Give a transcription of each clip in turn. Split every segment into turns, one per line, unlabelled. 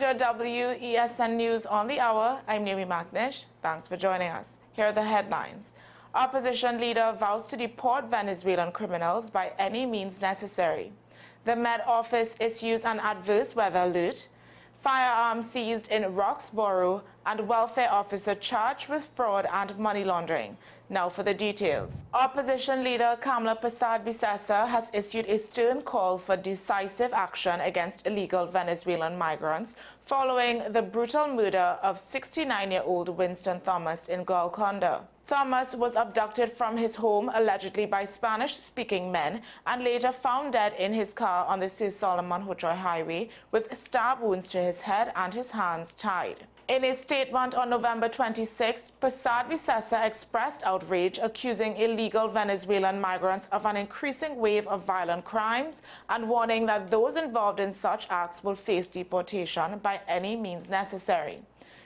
is your WESN News on the Hour. I'm Naomi McNish. Thanks for joining us. Here are the headlines. Opposition leader vows to deport Venezuelan criminals by any means necessary. The Met Office issues an adverse weather alert. Firearms seized in Roxborough and welfare officer charged with fraud and money laundering. Now for the details. Opposition leader Kamla Persad-Bissessar has issued a stern call for decisive action against illegal Venezuelan migrants following the brutal murder of 69-year-old Winston Thomas in Golconda. Thomas was abducted from his home allegedly by Spanish-speaking men and later found dead in his car on the Sir Solomon Hotroy Highway with stab wounds to his head and his hands tied. In a statement on November 26, Persad-Bissessar expressed outrage, accusing illegal Venezuelan migrants of an increasing wave of violent crimes and warning that those involved in such acts will face deportation by any means necessary.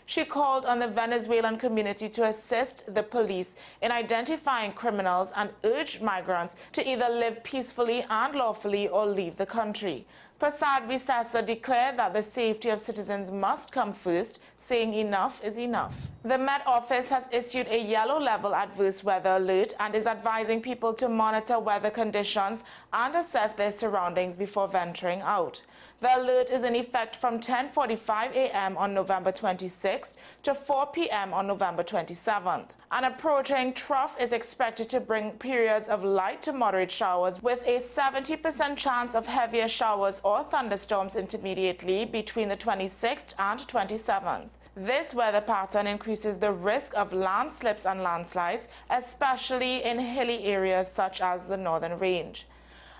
She called on the Venezuelan community to assist the police in identifying criminals and urged migrants to either live peacefully and lawfully or leave the country. Persad-Bissessar declared that the safety of citizens must come first, saying enough is enough. The Met Office has issued a yellow-level adverse weather alert and is advising people to monitor weather conditions and assess their surroundings before venturing out. The alert is in effect from 10:45 a.m. on November 26th to 4 p.m. on November 27th. An approaching trough is expected to bring periods of light to moderate showers with a 70% chance of heavier showers or thunderstorms intermediately between the 26th and 27th. This weather pattern increases the risk of landslips and landslides, especially in hilly areas such as the Northern Range.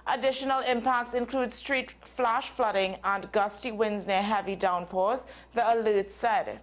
Additional impacts include street flash flooding and gusty winds near heavy downpours, the alert said.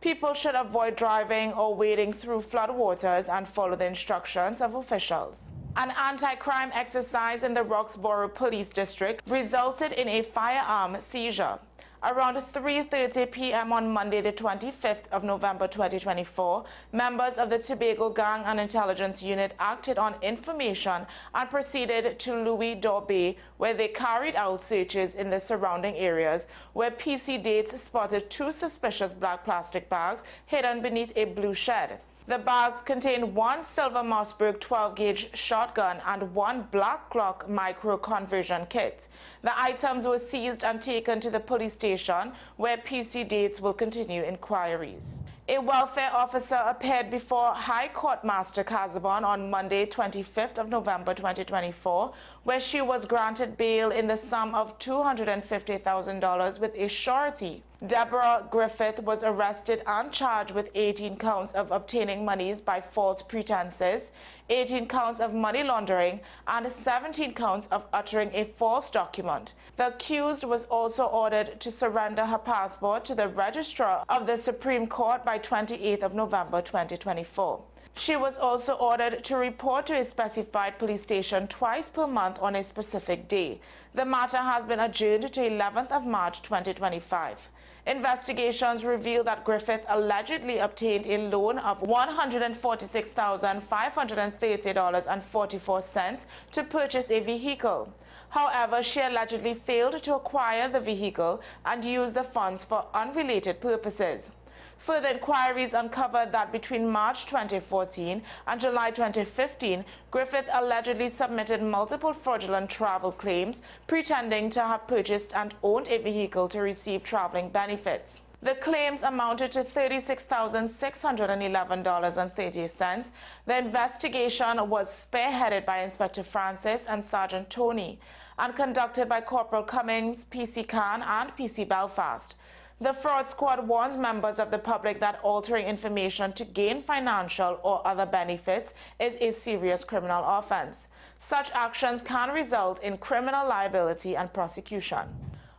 People should avoid driving or wading through floodwaters and follow the instructions of officials. An anti-crime exercise in the Roxborough Police District resulted in a firearm seizure. Around 3:30 p.m. on Monday, the 25th of November 2024, members of the Tobago Gang and Intelligence Unit acted on information and proceeded to Louis Bay, where they carried out searches in the surrounding areas, where PC Dates spotted 2 suspicious black plastic bags hidden beneath a blue shed. The bags contained 1 silver Mossberg 12-gauge shotgun and 1 Black Glock micro conversion kit. The items were seized and taken to the police station, where PC Dates will continue inquiries. A welfare officer appeared before High Court Master Casabon on Monday, 25th of November 2024, where she was granted bail in the sum of $250,000 with a surety. Deborah Griffith was arrested and charged with 18 counts of obtaining monies by false pretenses, 18 counts of money laundering, and 17 counts of uttering a false document. The accused was also ordered to surrender her passport to the Registrar of the Supreme Court by 28th of November 2024. She was also ordered to report to a specified police station twice per month on a specific day. The matter has been adjourned to 11th of March 2025. Investigations reveal that Griffith allegedly obtained a loan of $146,530.44 to purchase a vehicle. However, she allegedly failed to acquire the vehicle and used the funds for unrelated purposes. Further inquiries uncovered that between March 2014 and July 2015, Griffith allegedly submitted multiple fraudulent travel claims, pretending to have purchased and owned a vehicle to receive traveling benefits. The claims amounted to $36,611.30. The investigation was spearheaded by Inspector Francis and Sergeant Tony and conducted by Corporal Cummings, PC Khan, and PC Belfast. The fraud squad warns members of the public that altering information to gain financial or other benefits is a serious criminal offense. Such actions can result in criminal liability and prosecution.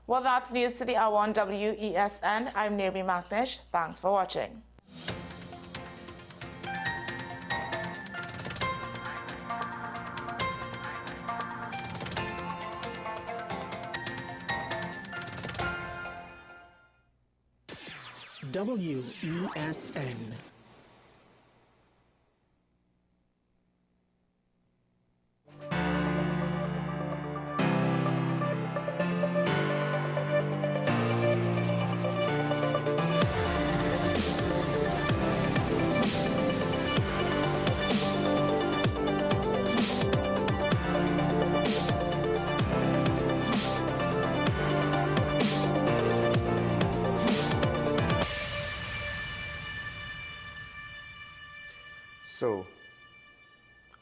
Well, that's news to the hour on WESN. I'm Naomi McNish. Thanks for watching.
WESN.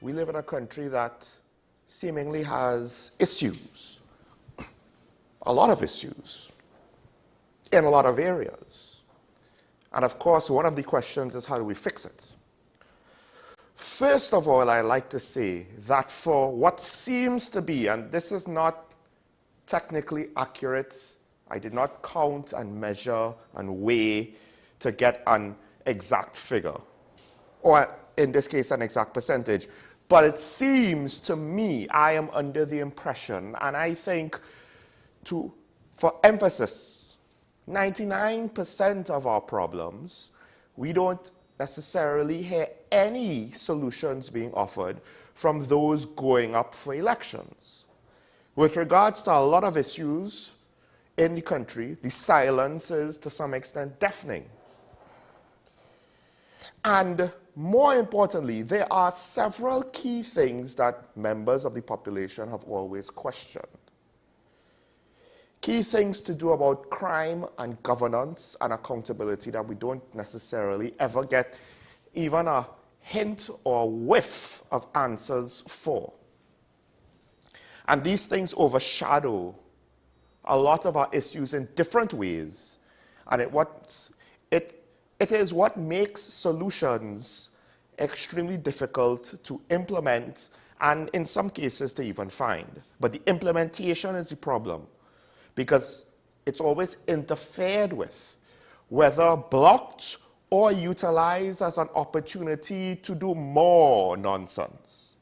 we live in a country that seemingly has issues, a lot of issues, in a lot of areas. And of course, one of the questions is how do we fix it? First of all, I like to say that for what seems to be, and this is not technically accurate, I did not count and measure and weigh to get an exact figure, or in this case, an exact percentage. But it seems to me, I am under the impression, and I think for emphasis, 99% of our problems, we don't necessarily hear any solutions being offered from those going up for elections. With regards to a lot of issues in the country, the silence is to some extent deafening. And more importantly, there are several key things that members of the population have always questioned. Key things to do about crime and governance and accountability that we don't necessarily ever get even a hint or whiff of answers for. And these things overshadow a lot of our issues in different ways. And it is what makes solutions extremely difficult to implement and in some cases to even find. But the implementation is the problem because it's always interfered with, whether blocked or utilized as an opportunity to do more nonsense.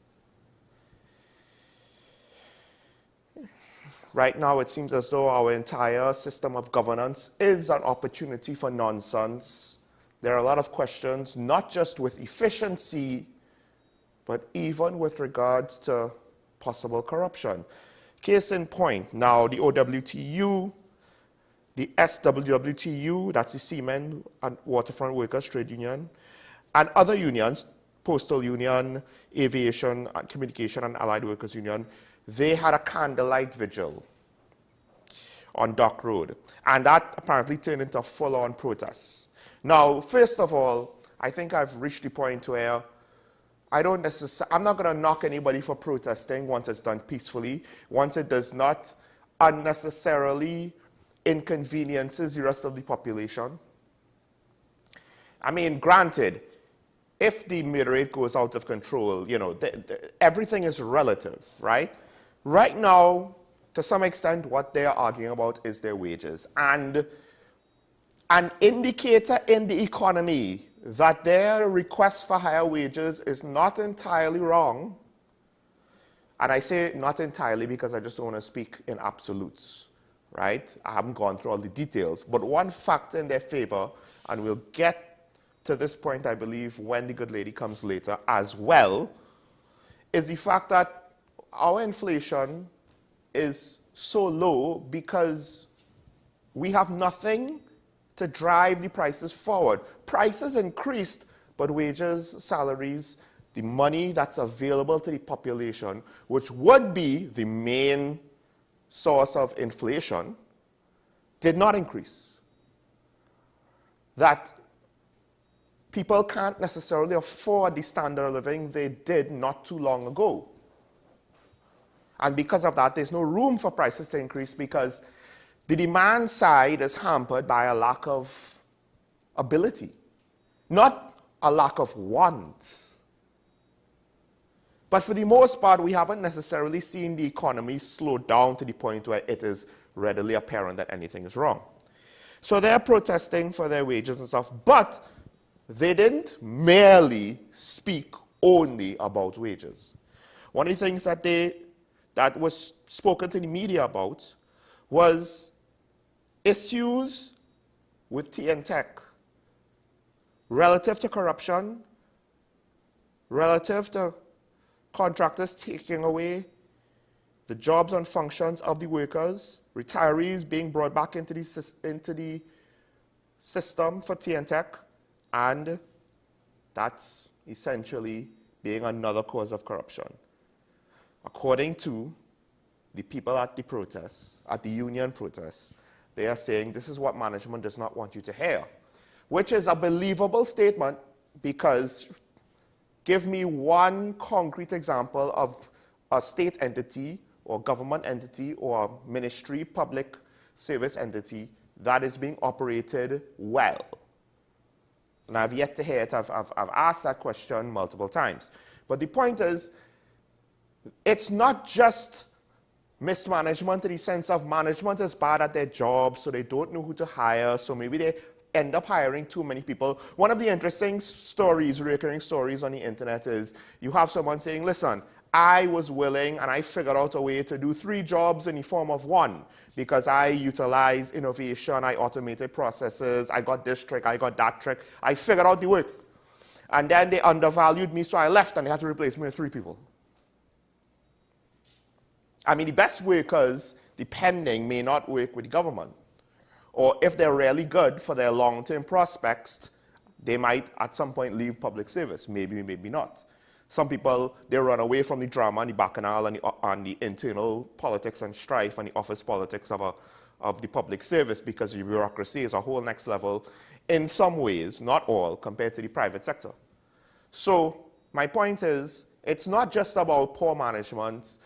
Right now, it seems as though our entire system of governance is an opportunity for nonsense. There are a lot of questions, not just with efficiency, but even with regards to possible corruption. Case in point, now the OWTU, the SWWTU, that's the Seamen and Waterfront Workers Trade Union, and other unions, Postal Union, Aviation, Communication, and Allied Workers Union, they had a candlelight vigil on Dock Road. And that apparently turned into a full-on protest. Now, first of all, I think I've reached the point where I'm not going to knock anybody for protesting once it's done peacefully, once it does not unnecessarily inconveniences the rest of the population. I mean, granted, if the murder rate goes out of control, you know, everything is relative, right? Right now, to some extent, what they are arguing about is their wages. And an indicator in the economy that their request for higher wages is not entirely wrong. And I say not entirely because I just don't want to speak in absolutes, right? I haven't gone through all the details. But one factor in their favor, and we'll get to this point, I believe, when the good lady comes later as well, is the fact that our inflation is so low because we have nothing to drive the prices forward. Prices increased, but wages, salaries, the money that's available to the population, which would be the main source of inflation, did not increase. That people can't necessarily afford the standard of living they did not too long ago. And because of that, there's no room for prices to increase because the demand side is hampered by a lack of ability, not a lack of wants. But for the most part, we haven't necessarily seen the economy slow down to the point where it is readily apparent that anything is wrong. So they're protesting for their wages and stuff, but they didn't merely speak only about wages. One of the things that was spoken to the media about was issues with TNTech relative to corruption, relative to contractors taking away the jobs and functions of the workers, retirees being brought back into the system for TNTech, and that's essentially being another cause of corruption. According to the people at the protests, at the union protests, they are saying this is what management does not want you to hear, which is a believable statement because give me one concrete example of a state entity or government entity or ministry, public service entity that is being operated well. And I've yet to hear it. I've asked that question multiple times. But the point is, it's not just mismanagement in the sense of management is bad at their job, so they don't know who to hire, so maybe they end up hiring too many people. One of the interesting stories, recurring stories on the internet is you have someone saying, listen, I was willing and I figured out a way to do 3 jobs in the form of 1 because I utilized innovation, I automated processes, I got this trick, I got that trick, I figured out the work. And then they undervalued me, so I left and they had to replace me with 3 people. I mean, the best workers, depending, may not work with the government. Or if they're really good for their long-term prospects, they might at some point leave public service. Maybe, maybe not. Some people, they run away from the drama and the bacchanal and the internal politics and strife and the office politics of the public service because the bureaucracy is a whole next level in some ways, not all, compared to the private sector. So my point is, it's not just about poor management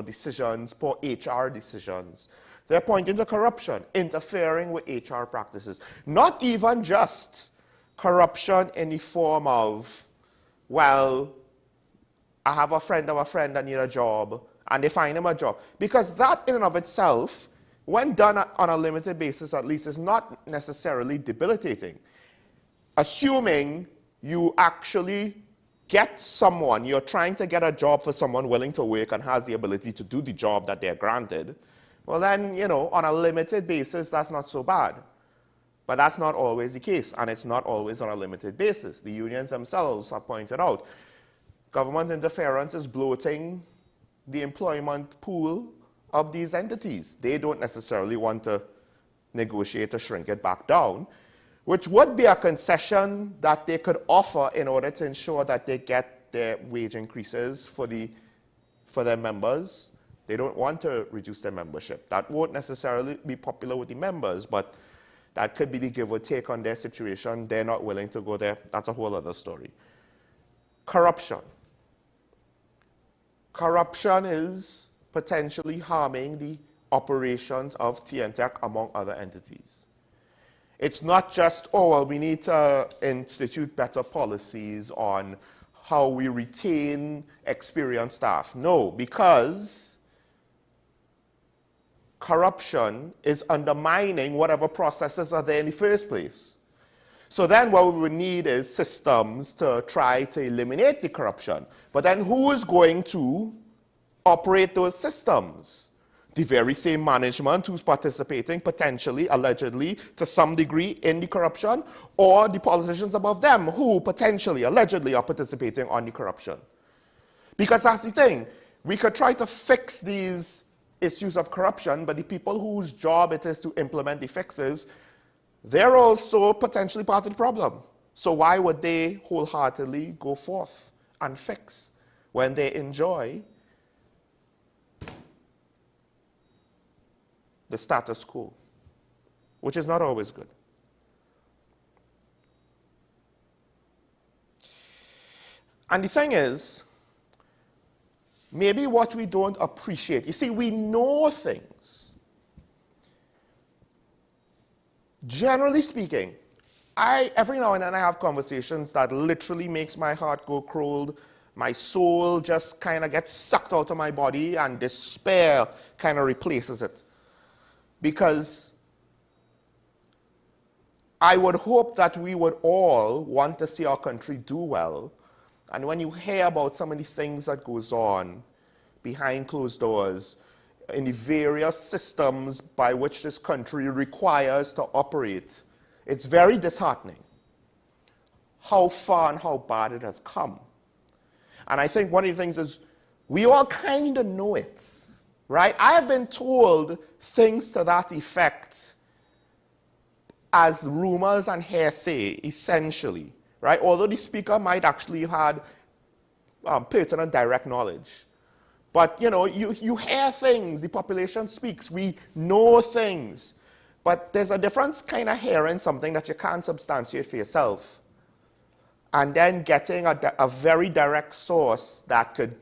decisions, poor HR decisions. They're pointing to corruption, interfering with HR practices. Not even just corruption in the form of, well, I have a friend of a friend that need a job, and they find him a job. Because that in and of itself, when done on a limited basis at least, is not necessarily debilitating. Assuming you actually get someone, you're trying to get a job for someone willing to work and has the ability to do the job that they're granted, well then, you know, on a limited basis, that's not so bad. But that's not always the case, and it's not always on a limited basis. The unions themselves have pointed out, government interference is bloating the employment pool of these entities. They don't necessarily want to negotiate to shrink it back down, which would be a concession that they could offer in order to ensure that they get their wage increases for their members. They don't want to reduce their membership. That won't necessarily be popular with the members, but that could be the give or take on their situation. They're not willing to go there. That's a whole other story. Corruption. Corruption is potentially harming the operations of TNTech among other entities. It's not just, oh, well, we need to institute better policies on how we retain experienced staff. No, because corruption is undermining whatever processes are there in the first place. So then what we would need is systems to try to eliminate the corruption. But then who is going to operate those systems? The very same management who's participating potentially, allegedly, to some degree in the corruption, or the politicians above them who potentially, allegedly are participating on the corruption. Because that's the thing. We could try to fix these issues of corruption, but the people whose job it is to implement the fixes, they're also potentially part of the problem. So why would they wholeheartedly go forth and fix when they enjoy the status quo, which is not always good. And the thing is, maybe what we don't appreciate, you see, we know things. Generally speaking, every now and then I have conversations that literally makes my heart go cold, my soul just kind of gets sucked out of my body, and despair kind of replaces it. Because I would hope that we would all want to see our country do well. And when you hear about some of the things that goes on behind closed doors in the various systems by which this country requires to operate, it's very disheartening how far and how bad it has come. And I think one of the things is we all kind of know it. Right? I have been told things to that effect as rumors and hearsay, essentially. Right? Although the speaker might actually have had pertinent direct knowledge. But, you know, you hear things, the population speaks, we know things. But there's a difference kind of hearing something that you can't substantiate for yourself and then getting a very direct source that could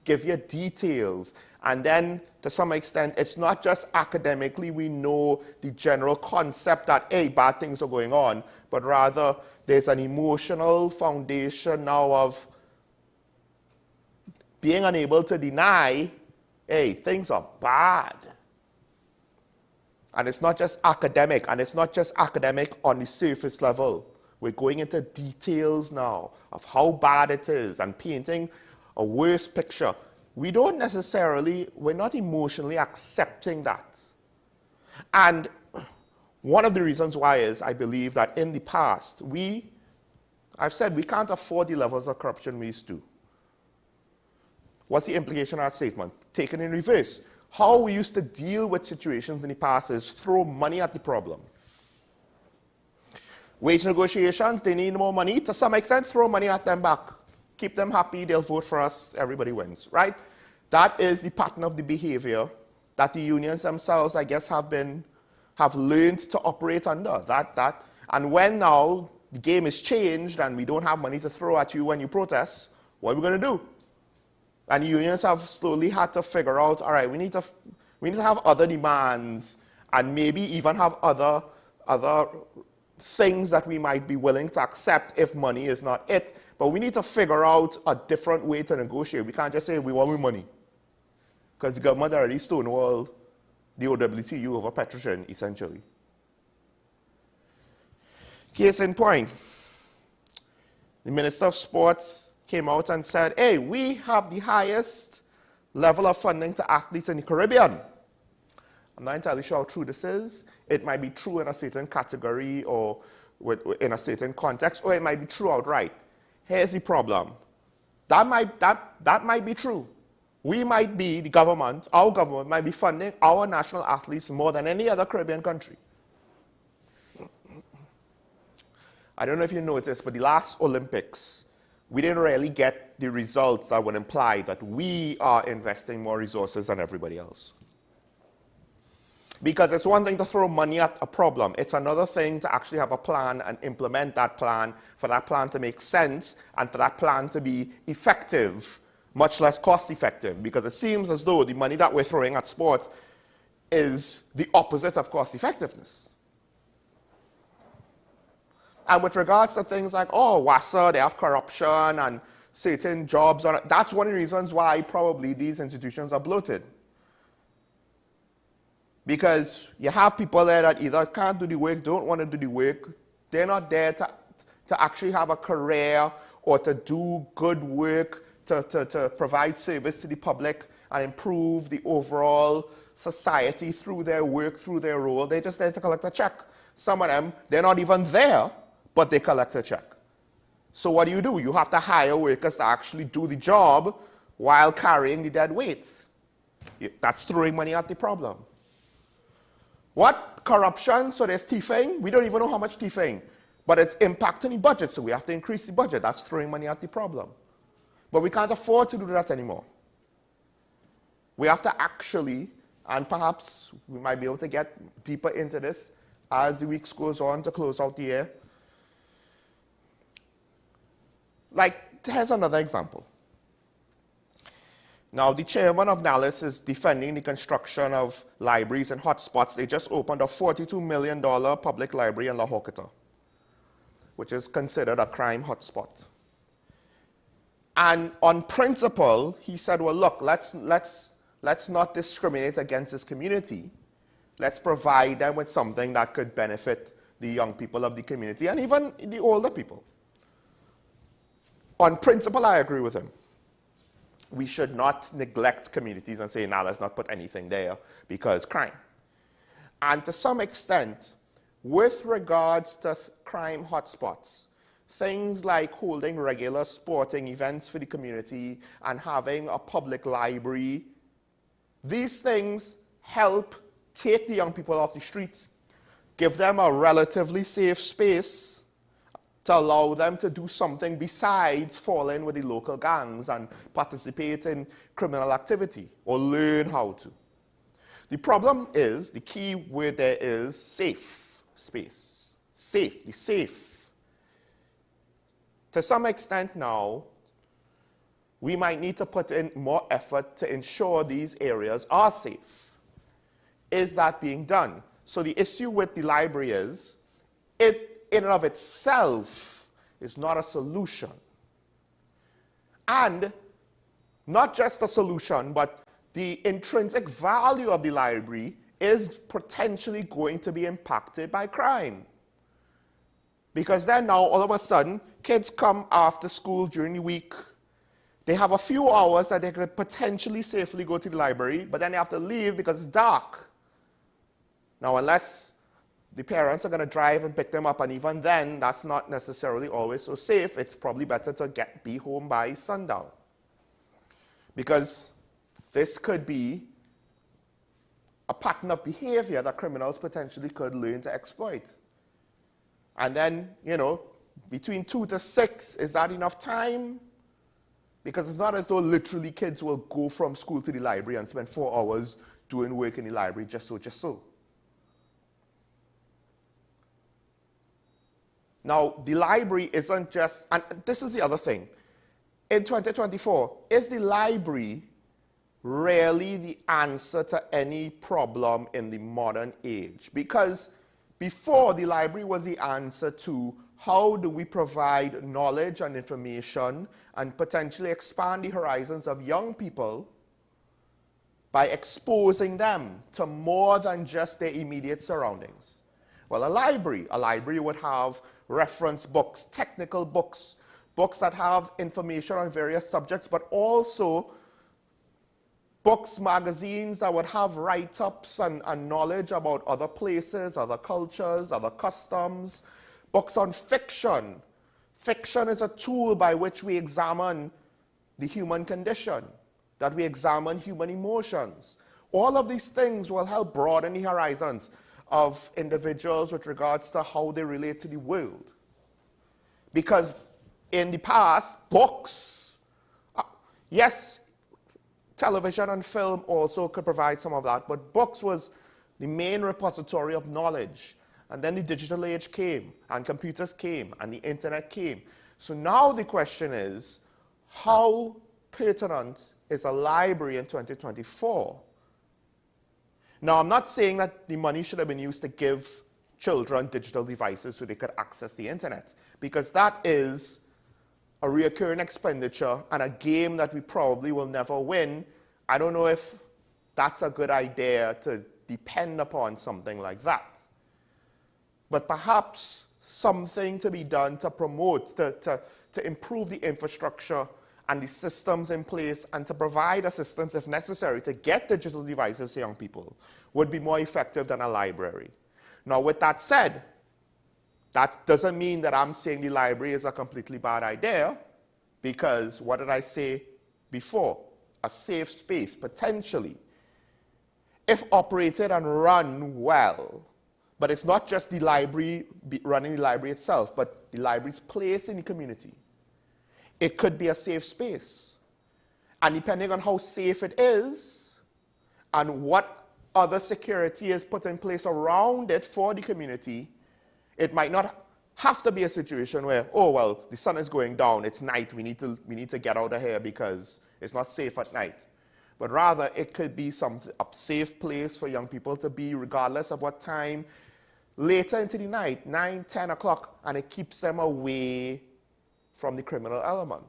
give you details. And then, to some extent, it's not just academically we know the general concept that, hey, bad things are going on, but rather there's an emotional foundation now of being unable to deny, hey, things are bad. And it's not just academic, and it's not just academic on the surface level. We're going into details now of how bad it is and painting a worse picture. We don't necessarily, we're not emotionally accepting that. And one of the reasons why is I believe that in the past, I've said we can't afford the levels of corruption we used to. What's the implication of that statement? Taken in reverse. How we used to deal with situations in the past is throw money at the problem. Wage negotiations, they need more money. To some extent, throw money at them back. Keep them happy, they'll vote for us, everybody wins, right? That is the pattern of the behavior that the unions themselves, I guess, have learned to operate under. And when now the game is changed and we don't have money to throw at you when you protest, what are we going to do? And the unions have slowly had to figure out, all right, we need to have other demands and maybe even have other things that we might be willing to accept if money is not it. But we need to figure out a different way to negotiate. We can't just say we want more money. Because the government already stonewalled the OWTU over Petroshan, essentially. Case in point, the Minister of Sports came out and said, hey, we have the highest level of funding to athletes in the Caribbean. I'm not entirely sure how true this is. It might be true in a certain category or in a certain context, or it might be true outright. Here's the problem. That might be true. We might be, the government, our government might be funding our national athletes more than any other Caribbean country. I don't know if you noticed, but the last Olympics, we didn't really get the results that would imply that we are investing more resources than everybody else. Because it's one thing to throw money at a problem. It's another thing to actually have a plan and implement that plan, for that plan to make sense, and for that plan to be effective, much less cost-effective. Because it seems as though the money that we're throwing at sports is the opposite of cost-effectiveness. And with regards to things like, oh, WASA, they have corruption and certain jobs, that's one of the reasons why probably these institutions are bloated. Because you have people there that either can't do the work, don't want to do the work. They're not there to actually have a career or to do good work, to provide service to the public and improve the overall society through their work, through their role. They're just there to collect a check. Some of them, they're not even there, but they collect a check. So what do? You have to hire workers to actually do the job while carrying the dead weight. That's throwing money at the problem. What? Corruption, so there's thieving. We don't even know how much thieving. But it's impacting the budget, so we have to increase the budget. That's throwing money at the problem. But we can't afford to do that anymore. We have to actually, and perhaps we might be able to get deeper into this as the weeks goes on to close out the year. Like, here's another example. Now, the chairman of NALIS is defending the construction of libraries and hotspots. They just opened a $42 million public library in La Joquita, which is considered a crime hotspot. And on principle, he said, well, look, let's not discriminate against this community. Let's provide them with something that could benefit the young people of the community and even the older people. On principle, I agree with him. We should not neglect communities and say, nah, let's not put anything there because crime. And to some extent, with regards to crime hotspots, things like holding regular sporting events for the community and having a public library, these things help take the young people off the streets, give them a relatively safe space to allow them to do something besides fall in with the local gangs and participate in criminal activity or learn how to. The problem is, the key word there is safe space. Safe, the safe. To some extent now, we might need to put in more effort to ensure these areas are safe. Is that being done? So the issue with the library is, it in and of itself is not a solution. And not just a solution, but the intrinsic value of the library is potentially going to be impacted by crime. Because then now, all of a sudden, kids come after school during the week. They have a few hours that they could potentially safely go to the library, but then they have to leave because it's dark. Now, unless the parents are going to drive and pick them up, and even then, that's not necessarily always so safe. It's probably better to be home by sundown. Because this could be a pattern of behavior that criminals potentially could learn to exploit. And then, you know, between 2 to 6, is that enough time? Because it's not as though literally kids will go from school to the library and spend 4 hours doing work in the library just so. Now, the library isn't just, and this is the other thing. In 2024, is the library really the answer to any problem in the modern age? Because before, the library was the answer to how do we provide knowledge and information and potentially expand the horizons of young people by exposing them to more than just their immediate surroundings. Well, a library would have reference books, technical books, books that have information on various subjects, but also books, magazines that would have write-ups and knowledge about other places, other cultures, other customs, books on fiction. Fiction is a tool by which we examine the human condition, that we examine human emotions. All of these things will help broaden the horizons of individuals with regards to how they relate to the world. Because in the past, books, yes, television and film also could provide some of that, but books was the main repository of knowledge. And then the digital age came, and computers came, and the internet came. So now the question is, how pertinent is a library in 2024? Now, I'm not saying that the money should have been used to give children digital devices so they could access the internet, because that is a recurring expenditure and a game that we probably will never win. I don't know if that's a good idea to depend upon something like that. But perhaps something to be done to promote, to improve the infrastructure and the systems in place and to provide assistance if necessary to get digital devices to young people would be more effective than a library. Now, with that said, that doesn't mean that I'm saying the library is a completely bad idea, because what did I say before? A safe space, potentially, if operated and run well. But it's not just the library running the library itself, but the library's place in the community. It could be a safe space. And depending on how safe it is and what other security is put in place around it for the community, it might not have to be a situation where, oh, well, the sun is going down, it's night, we need to get out of here because it's not safe at night. But rather, it could be a safe place for young people to be regardless of what time, later into the night, 9, 10 o'clock, and it keeps them away from the criminal element,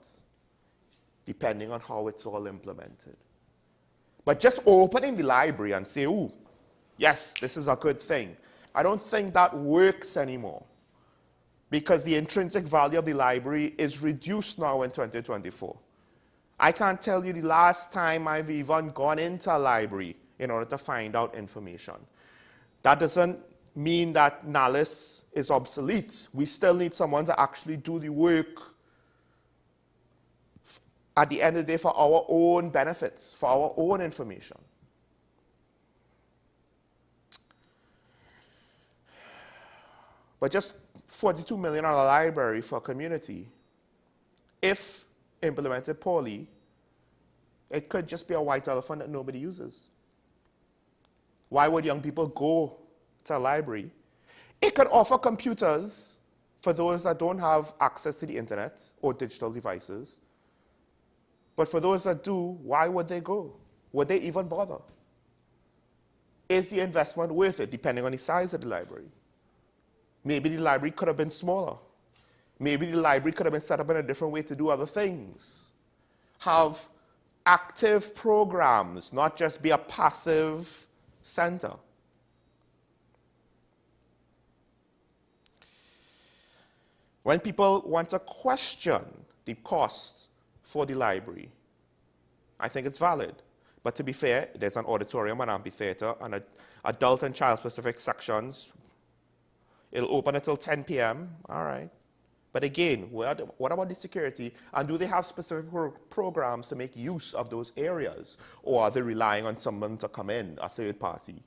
depending on how it's all implemented. But just opening the library and say, ooh, yes, this is a good thing, I don't think that works anymore, because the intrinsic value of the library is reduced now in 2024. I can't tell you the last time I've even gone into a library in order to find out information. That doesn't mean that NALIS is obsolete. We still need someone to actually do the work at the end of the day for our own benefits, for our own information. But just $42 million library for a community, if implemented poorly, it could just be a white elephant that nobody uses. Why would young people go to a library? It could offer computers for those that don't have access to the internet or digital devices. But for those that do, why would they go? Would they even bother? Is the investment worth it, depending on the size of the library? Maybe the library could have been smaller. Maybe the library could have been set up in a different way to do other things. Have active programs, not just be a passive center. When people want to question the cost for the library, I think it's valid. But to be fair, there's an auditorium, an amphitheater, and adult and child-specific sections. It'll open until 10 p.m., all right. But again, what about the security? And do they have specific programs to make use of those areas? Or are they relying on someone to come in, a third party,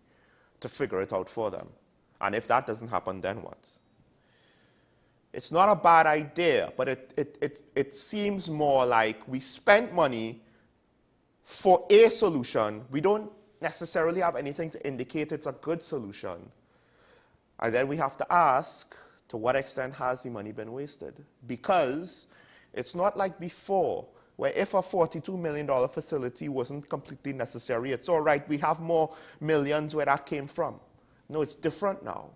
to figure it out for them? And if that doesn't happen, then what? It's not a bad idea, but it seems more like we spent money for a solution. We don't necessarily have anything to indicate it's a good solution. And then we have to ask, to what extent has the money been wasted? Because it's not like before, where if a $42 million facility wasn't completely necessary, it's all right, we have more millions where that came from. No, it's different now.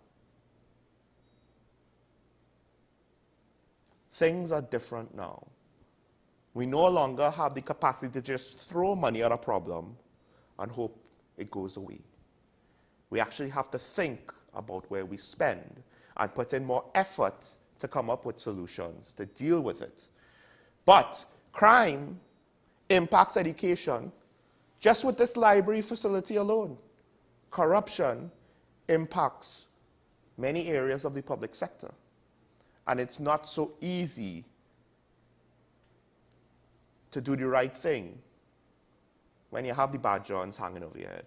Things are different now. We no longer have the capacity to just throw money at a problem and hope it goes away. We actually have to think about where we spend and put in more effort to come up with solutions to deal with it. But crime impacts education just with this library facility alone. Corruption impacts many areas of the public sector. And it's not so easy to do the right thing when you have the bad Johns hanging over your head.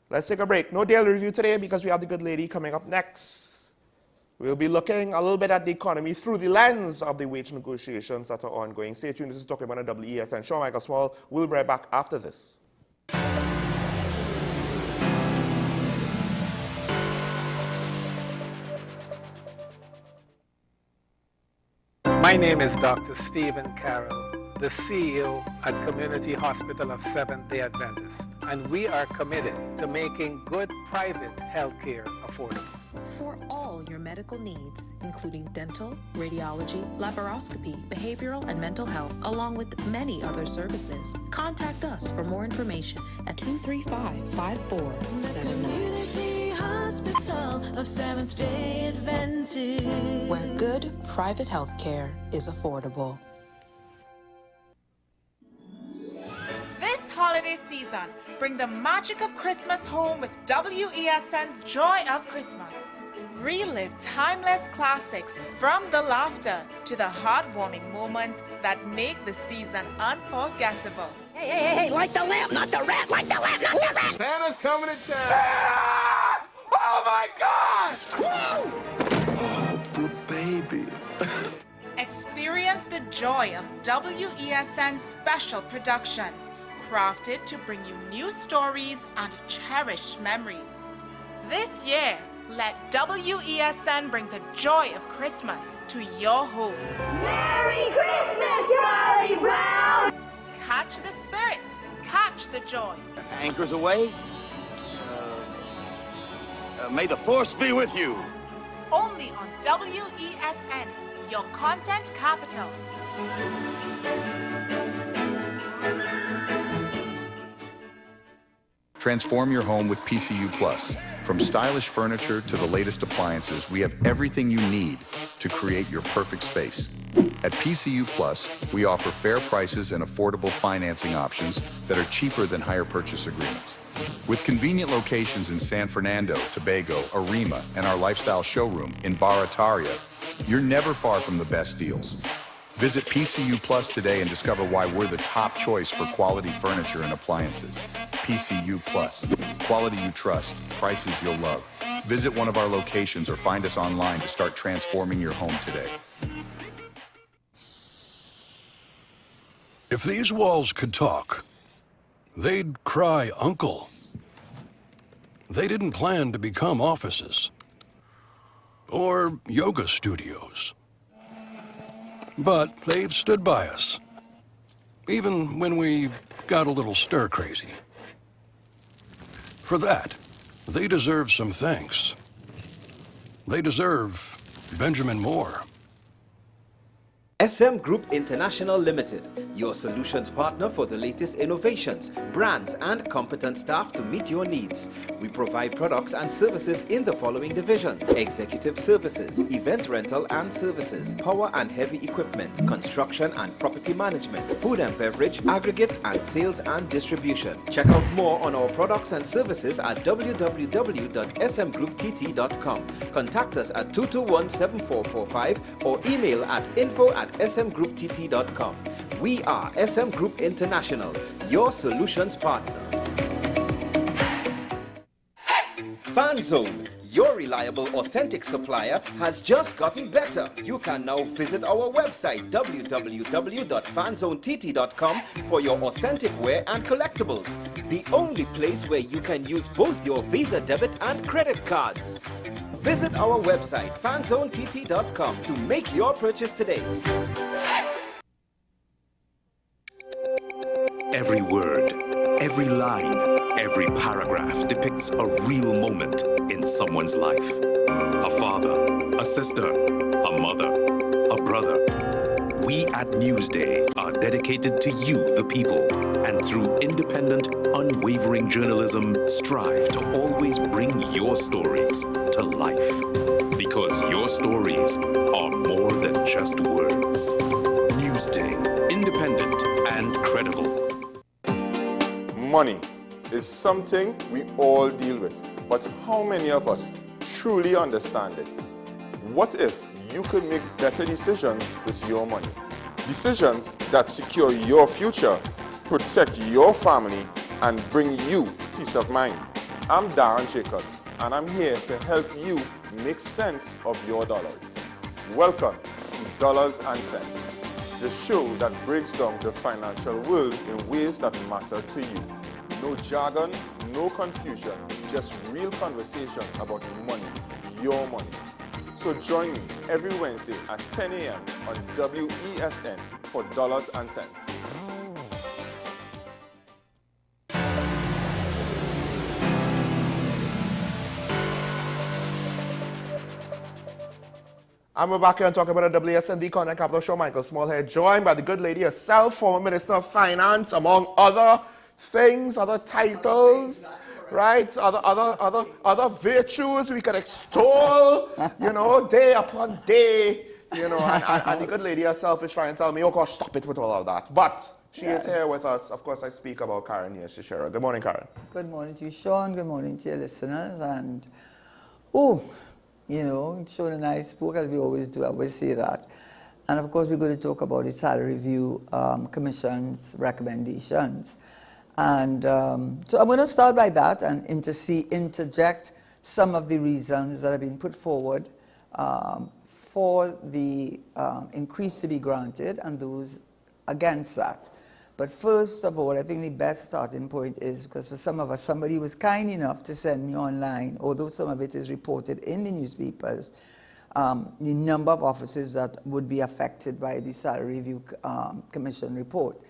Let's take a break. No daily review today because we have the good lady coming up next. We'll be looking a little bit at the economy through the lens of the wage negotiations that are ongoing. Stay tuned. This is Talking About WESN. Sean Michael Small. We'll be right back after this.
My name is Dr. Stephen Carroll, the CEO at Community Hospital of Seventh-day Adventist, and we are committed to making good private health care affordable.
For all your medical needs, including dental, radiology, laparoscopy, behavioral and mental health, along with many other services, contact us for more information at 235-5479.
Community Hospital of Seventh-day Adventist,
where good private health care is affordable.
This holiday season, bring the magic of Christmas home with WESN's Joy of Christmas. Relive timeless classics from the laughter to the heartwarming moments that make the season unforgettable.
Hey, light the lamp, not the rat, light the lamp, not the rat!
Santa's coming to town! Santa! Oh my God!
Oh, poor baby.
Experience the joy of WESN special productions, crafted to bring you new stories and cherished memories. This year, let WESN bring the joy of Christmas to your home.
Merry Christmas, Charlie Brown!
Catch the spirit, catch the joy.
Anchors away. May the force be with you.
Only on WESN, your content capital.
Transform your home with PCU Plus. From stylish furniture to the latest appliances, we have everything you need to create your perfect space. At PCU Plus, we offer fair prices and affordable financing options that are cheaper than hire purchase agreements. With convenient locations in San Fernando, Tobago, Arima, and our lifestyle showroom in Barataria, you're never far from the best deals. Visit PCU Plus today and discover why we're the top choice for quality furniture and appliances. PCU Plus. Quality you trust, prices you'll love. Visit one of our locations or find us online to start transforming your home today.
If these walls could talk, they'd cry uncle. They didn't plan to become offices. or yoga studios. But they've stood by us, even when we got a little stir-crazy. For that, they deserve some thanks. They deserve Benjamin Moore.
SM Group International Limited, your solutions partner for the latest innovations, brands and competent staff to meet your needs. We provide products and services in the following divisions: executive services, event rental and services, power and heavy equipment, construction and property management, food and beverage, aggregate and sales and distribution. Check out more on our products and services at www.smgrouptt.com. Contact us at 221-7445 or email at info@smgrouptt.com. We are SM Group International, your solutions partner. FanZone, your reliable, authentic supplier, has just gotten better. You can now visit our website www.fanzonett.com for your authentic wear and collectibles. The only place where you can use both your Visa debit and credit cards. Visit our website fanzonett.com to make your purchase today.
Every word, every line, every paragraph depicts a real moment in someone's life. A father, a sister, a mother, a brother. We at Newsday are dedicated to you, the people, and through independent, unwavering journalism, strive to always bring your stories to life. Because your stories are more than just words. Newsday, independent and credible.
Money is something we all deal with, but how many of us truly understand it? What if you could make better decisions with your money? Decisions that secure your future, protect your family, and bring you peace of mind. I'm Darren Jacobs, and I'm here to help you make sense of your dollars. Welcome to Dollars and Cents, the show that breaks down the financial world in ways that matter to you. No jargon, no confusion, just real conversations about money, your money. So join me every Wednesday at 10 a.m. on WESN for Dollars and Cents. And we're back here and talking about the WSND Content Capital Show. Michael Smallhead, joined by the good lady herself, former Minister of Finance, among other things, other titles, right? Other virtues we could extol, you know, day upon day, you know. And the good lady herself is trying to tell me, oh gosh, stop it with all of that. But she is here with us. Of course, I speak about Karen here, Shishera. Good morning, Karen.
Good morning to you, Sean. Good morning to your listeners. And, you know, Sean and I spoke as we always do. I always say that. And of course, we're going to talk about the Salary Review Commission's recommendations. And so I'm going to start by that and interject some of the reasons that have been put forward for the increase to be granted and those against that. But first of all, I think the best starting point is, because for some of us, somebody was kind enough to send me online, although some of it is reported in the newspapers, the number of officers that would be affected by the Salary Review Commission report.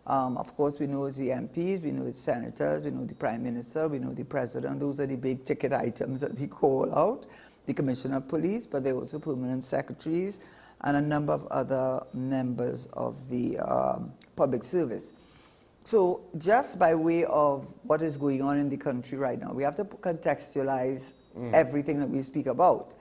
Of course, we know it's the MPs, we know it's senators, we know the Prime Minister, we know the President. Those are the big ticket items that we call out. The Commissioner of Police, but they're also permanent secretaries, and a number of other members of the public service. So just by way of what is going on in the country right now, we have to contextualize everything that we speak about.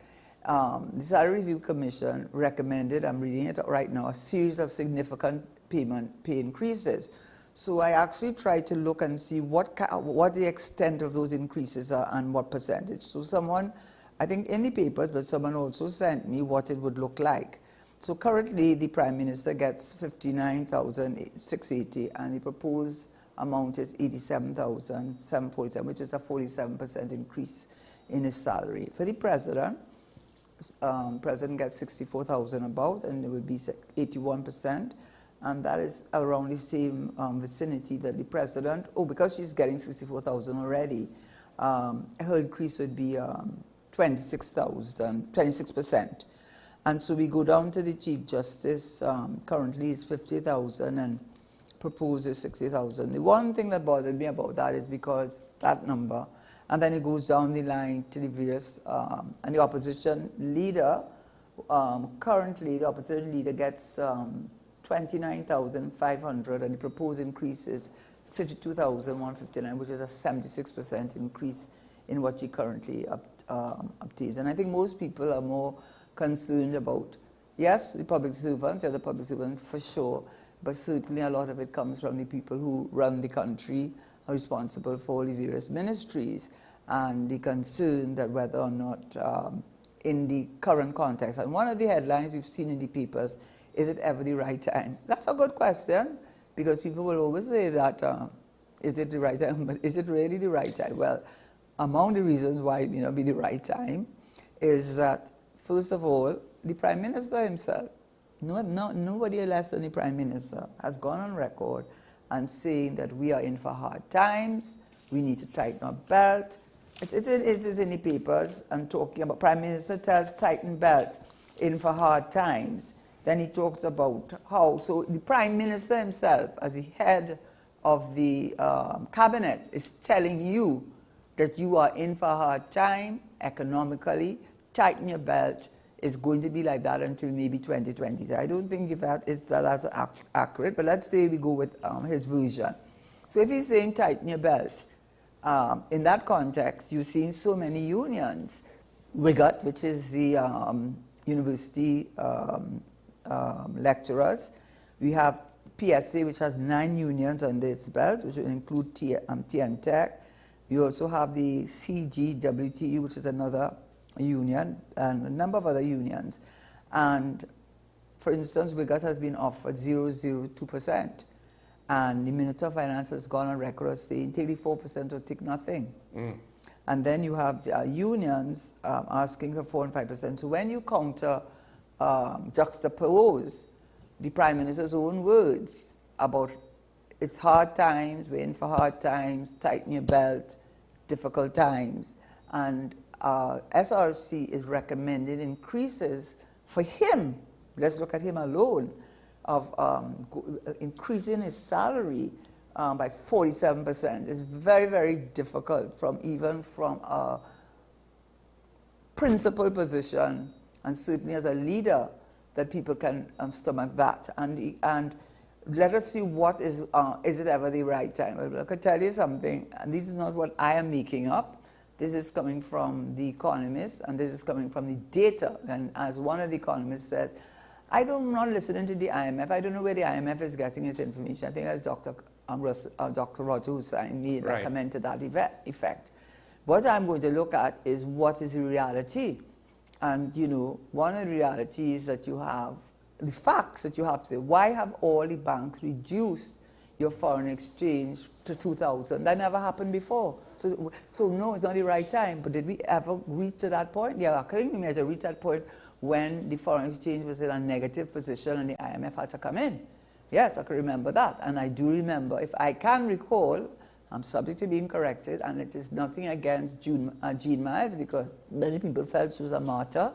The Salary Review Commission recommended, I'm reading it right now, a series of significant pay increases. So I actually tried to look and see what the extent of those increases are and what percentage. So someone, I think in the papers, but someone also sent me what it would look like. So currently the Prime Minister gets $59,680 and the proposed amount is $87,747, which is a 47% increase in his salary. For the President, President gets $64,000 about, and it would be 81%. And that is around the same vicinity that the President, because she's getting $64,000 already, her increase would be 26%. And so we go down to the Chief Justice, currently is 50,000 and proposes 60,000. The one thing that bothered me about that is because that number, and then it goes down the line to the various, and the opposition leader, currently the opposition leader gets 29,500 and the proposed increase is 52,159, which is a 76% increase in what she currently obtains. And I think most people are more concerned about, yes, the public servants, the public servants for sure, but certainly a lot of it comes from the people who run the country, are responsible for the various ministries, and the concern that whether or not in the current context, and one of the headlines we've seen in the papers, is it ever the right time? That's a good question, because people will always say that, is it the right time, but is it really the right time? Well, among the reasons why it may not be the right time is that, first of all, the Prime Minister himself, nobody less than the Prime Minister, has gone on record and saying that we are in for hard times, we need to tighten our belt. It is in the papers, and talking about Prime Minister tells tighten belt, in for hard times. Then he talks about how, so the Prime Minister himself, as the head of the cabinet, is telling you that you are in for a hard time economically, tighten your belt. It's going to be like that until maybe 2020. So I don't think if that's accurate, but let's say we go with his version. So if he's saying tighten your belt, in that context, you've seen so many unions. WIGOT, which is the university lecturers. We have PSA, which has 9 unions under its belt, which will include TNTech. We also have the CGWTU, which is another union, and a number of other unions. And for instance, WIGOT has been offered 0.02%. And the Minister of Finance has gone on record as saying take the 4% or take nothing. And then you have the unions asking for 4 and 5%. So when you juxtapose the Prime Minister's own words about it's hard times, we're in for hard times, tighten your belt, difficult times, and SRC is recommending increases for him, let's look at him alone, of increasing his salary by 47%. It's very, very difficult even from a principal position, and certainly as a leader, that people can stomach that. And let us see what is it ever the right time? I could tell you something, and this is not what I am making up. This is coming from The Economist, and this is coming from the data. And as one of the economists says, I'm not listening to the IMF. I don't know where the IMF is getting its information. I think that's Dr. Roger Hussain made a comment to that effect. What I'm going to look at is what is the reality. And, you know, one of the realities that you have, the facts that you have to say, why have all the banks reduced your foreign exchange to 2,000? That never happened before. So no, it's not the right time. But did we ever reach to that point? Yeah, I think we might have reached that point when the foreign exchange was in a negative position and the IMF had to come in. Yes, I can remember that. And I do remember, if I can recall, I'm subject to being corrected, and it is nothing against Jean Miles, because many people felt she was a martyr.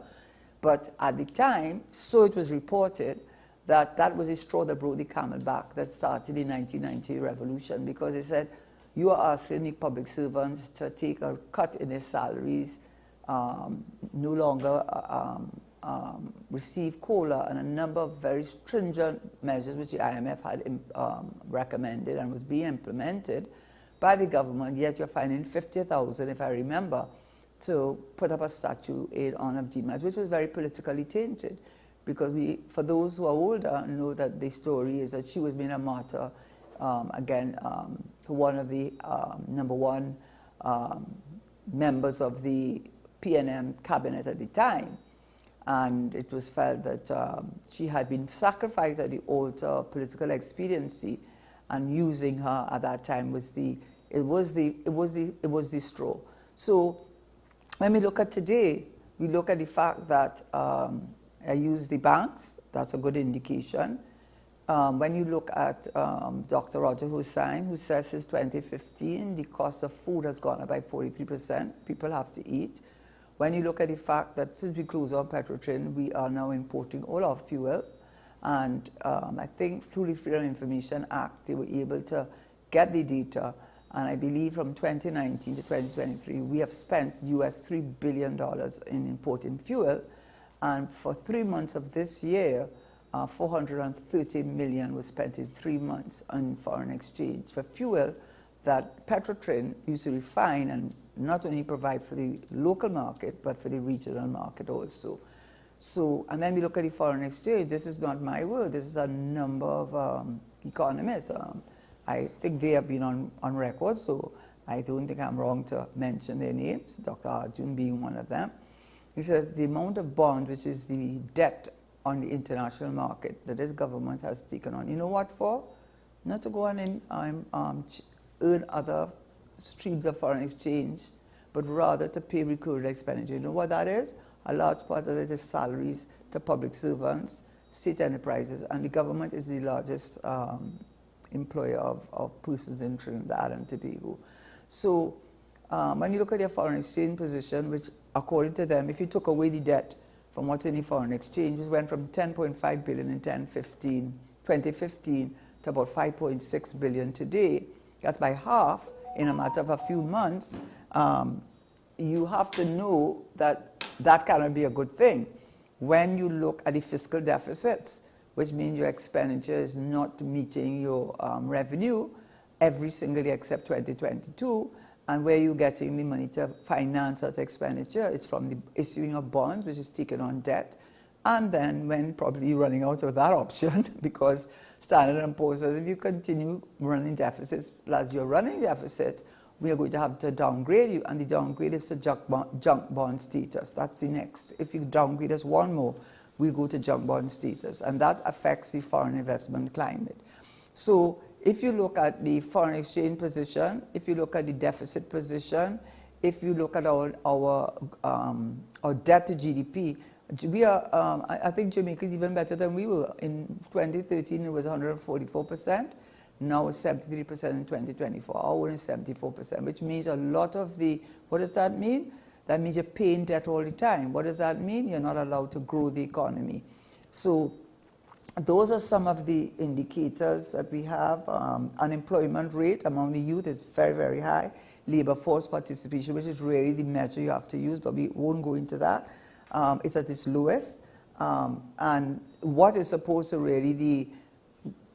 But at the time, so it was reported, that was the straw that broke the camel back that started the 1990 revolution, because they said, you are asking the public servants to take a cut in their salaries, no longer receive COLA, and a number of very stringent measures which the IMF had recommended and was being implemented by the government, yet you're finding 50,000, if I remember, to put up a statue in honor of Jean Miles, which was very politically tainted. Because for those who are older, know that the story is that she was made a martyr, for one of the #1 members of the PNM cabinet at the time. And it was felt that she had been sacrificed at the altar of political expediency, and using her at that time was the straw. So when we look at today, we look at the fact that I use the banks, that's a good indication. When you look at Dr. Roger Hussain, who says since 2015, the cost of food has gone up by 43%. People have to eat. when you look at the fact that since we closed on Petrotrin, we are now importing all our fuel. And I think through the Freedom of Information Act, they were able to get the data. And I believe from 2019 to 2023, we have spent US $3 billion in importing fuel. And for 3 months of this year, 430 million was spent in 3 months on foreign exchange for fuel that Petrotrin used to refine and not only provide for the local market, but for the regional market also. So, and then we look at the foreign exchange. This is not my word. This is a number of economists. I think they have been on record, so I don't think I'm wrong to mention their names, Dr. Arjun being one of them. He says the amount of bond, which is the debt on the international market that this government has taken on, you know what for? Not to go on and earn other streams of foreign exchange, but rather to pay recurring expenditure. You know what that is? A large part of it is salaries to public servants, state enterprises, and the government is the largest employer of persons in Trinidad and Tobago. So when you look at your foreign exchange position, which according to them, if you took away the debt from what's in the foreign exchange, it went from 10.5 billion in 2015 to about 5.6 billion today. That's by half in a matter of a few months. You have to know that that cannot be a good thing. When you look at the fiscal deficits, which means your expenditure is not meeting your revenue every single year except 2022, and where you're getting the money to finance that expenditure, it's from the issuing of bonds, which is taking on debt. And then when probably running out of that option, because Standard & Poor's says if you continue running deficits as you're running deficits, we are going to have to downgrade you, and the downgrade is to junk bond status. That's the next. If you downgrade us one more, we go to junk bond status, and that affects the foreign investment climate. So if you look at the foreign exchange position, if you look at the deficit position, if you look at our debt to GDP, we are, I think Jamaica is even better than we were. In 2013, it was 144%. Now it's 73% in 2024. Our one is 74%, which means a lot of the, what does that mean? That means you're paying debt all the time. What does that mean? You're not allowed to grow the economy. So those are some of the indicators that we have. Unemployment rate among the youth is very, very high. Labor force participation, which is really the measure you have to use, but we won't go into that. It's at its lowest. And what is supposed to really be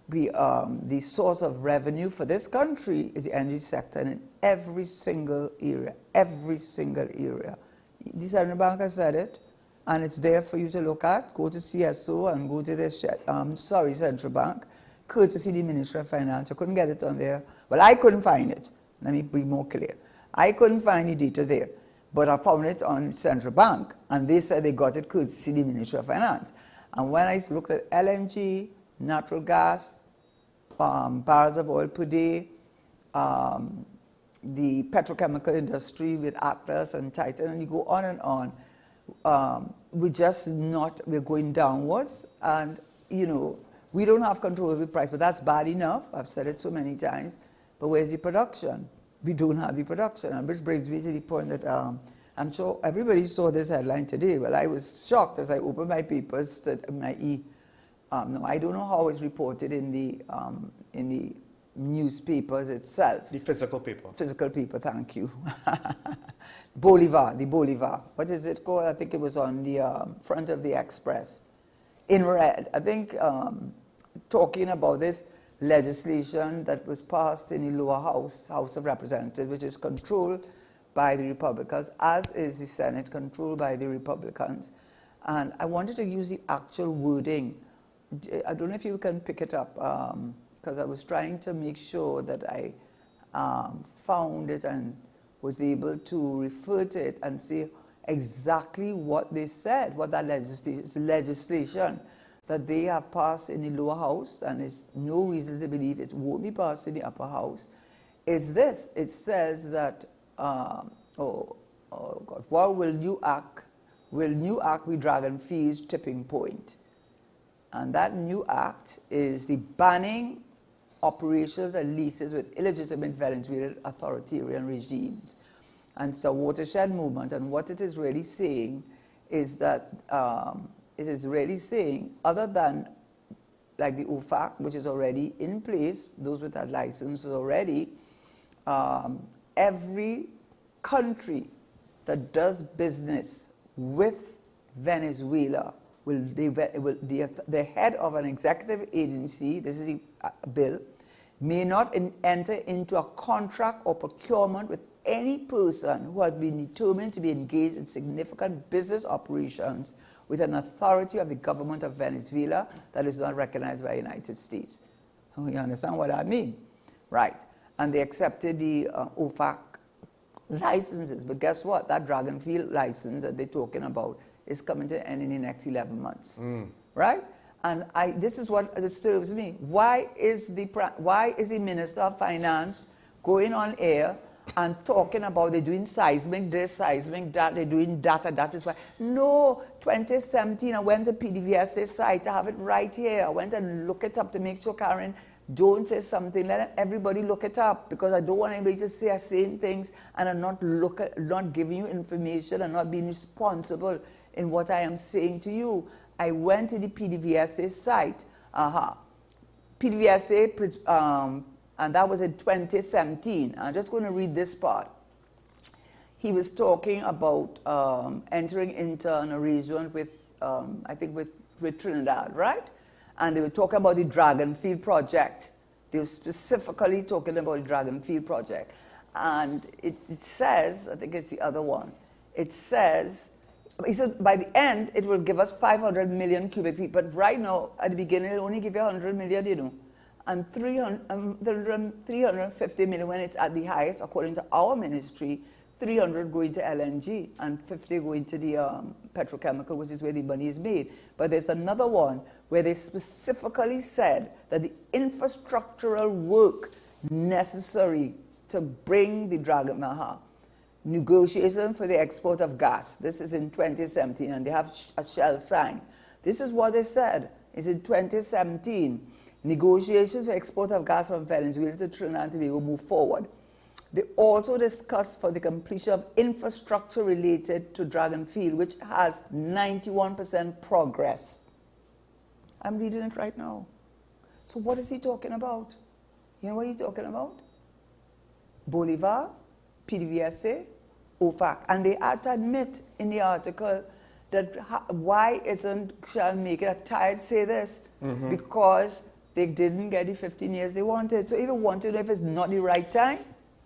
the source of revenue for this country is the energy sector, and in every single area, every single area. The Central Bank has said it, and it's there for you to look at. Go to CSO and go to this, Central Bank, courtesy the Ministry of Finance. I couldn't get it on there. Well, I couldn't find it. Let me be more clear. I couldn't find the data there, but I found it on Central Bank, and they said they got it courtesy the Ministry of Finance. And when I looked at LNG, natural gas, barrels of oil per day, the petrochemical industry with Atlas and Titan, and you go on and on. We're going downwards, and you know, we don't have control of the price, but that's bad enough. I've said it so many times, but where's the production? We don't have the production, and which brings me to the point that I'm sure everybody saw this headline today. Well, I was shocked as I opened my papers, no, I don't know how it's reported in the newspapers itself.
The physical paper.
Physical paper, thank you. The Bolivar. What is it called? I think it was on the front of the Express. In red. I think talking about this legislation that was passed in the lower house, House of Representatives, which is controlled by the Republicans, as is the Senate, controlled by the Republicans. And I wanted to use the actual wording. I don't know if you can pick it up, because I was trying to make sure that I found it and was able to refer to it and see exactly what they said, what that legislation that they have passed in the lower house, and there's no reason to believe it won't be passed in the upper house, is this. It says that, God, what will new act be Dragon Fee's tipping point? And that new act is the banning operations and leases with illegitimate Venezuelan authoritarian regimes. And it's a watershed movement. And what it is really saying is that it is really saying, other than like the OFAC, which is already in place, those with that license already, every country that does business with Venezuela the head of an executive agency, this is the bill, may not enter into a contract or procurement with any person who has been determined to be engaged in significant business operations with an authority of the government of Venezuela that is not recognized by the United States. You understand what I mean? Right. And they accepted the OFAC licenses. But guess what? That Dragonfield license that they're talking about is coming to an end in the next 11 months. Right? And this is what disturbs me. Why is the Minister of Finance going on air and talking about they're doing seismic this, seismic that, they're doing data, that is why. No, 2017, I went to PDVSA site, I have it right here. I went and look it up to make sure, Karen, don't say something, let everybody look it up, because I don't want anybody to say I'm saying things and I'm not giving you information and not being responsible in what I am saying to you. I went to the PDVSA site, PDVSA, and that was in 2017. I'm just going to read this part. He was talking about entering into an arrangement with, I think with Trinidad, right? And they were talking about the Dragonfield project. They were specifically talking about the Dragonfield project. And it says, I think it's the other one, it says, he said by the end, it will give us 500 million cubic feet. But right now, at the beginning, it'll only give you 100 million, you know. And 350 million when it's at the highest, according to our ministry, 300 going to LNG and 50 going to the petrochemical, which is where the money is made. But there's another one where they specifically said that the infrastructural work necessary to bring the Dragon negotiation for the export of gas. This is in 2017, and they have a Shell sign. This is what they said. It's in 2017. Negotiations for export of gas from Venezuela to Trinidad and Tobago move forward. They also discussed for the completion of infrastructure related to Dragonfield, which has 91% progress. I'm reading it right now. So what is he talking about? You know what he's talking about? Bolivar, PDVSA, OFAC. And they had to admit in the article that why isn't Shell making a tide say this? Because they didn't get the 15 years they wanted. So if you wanted, if it's not the right time.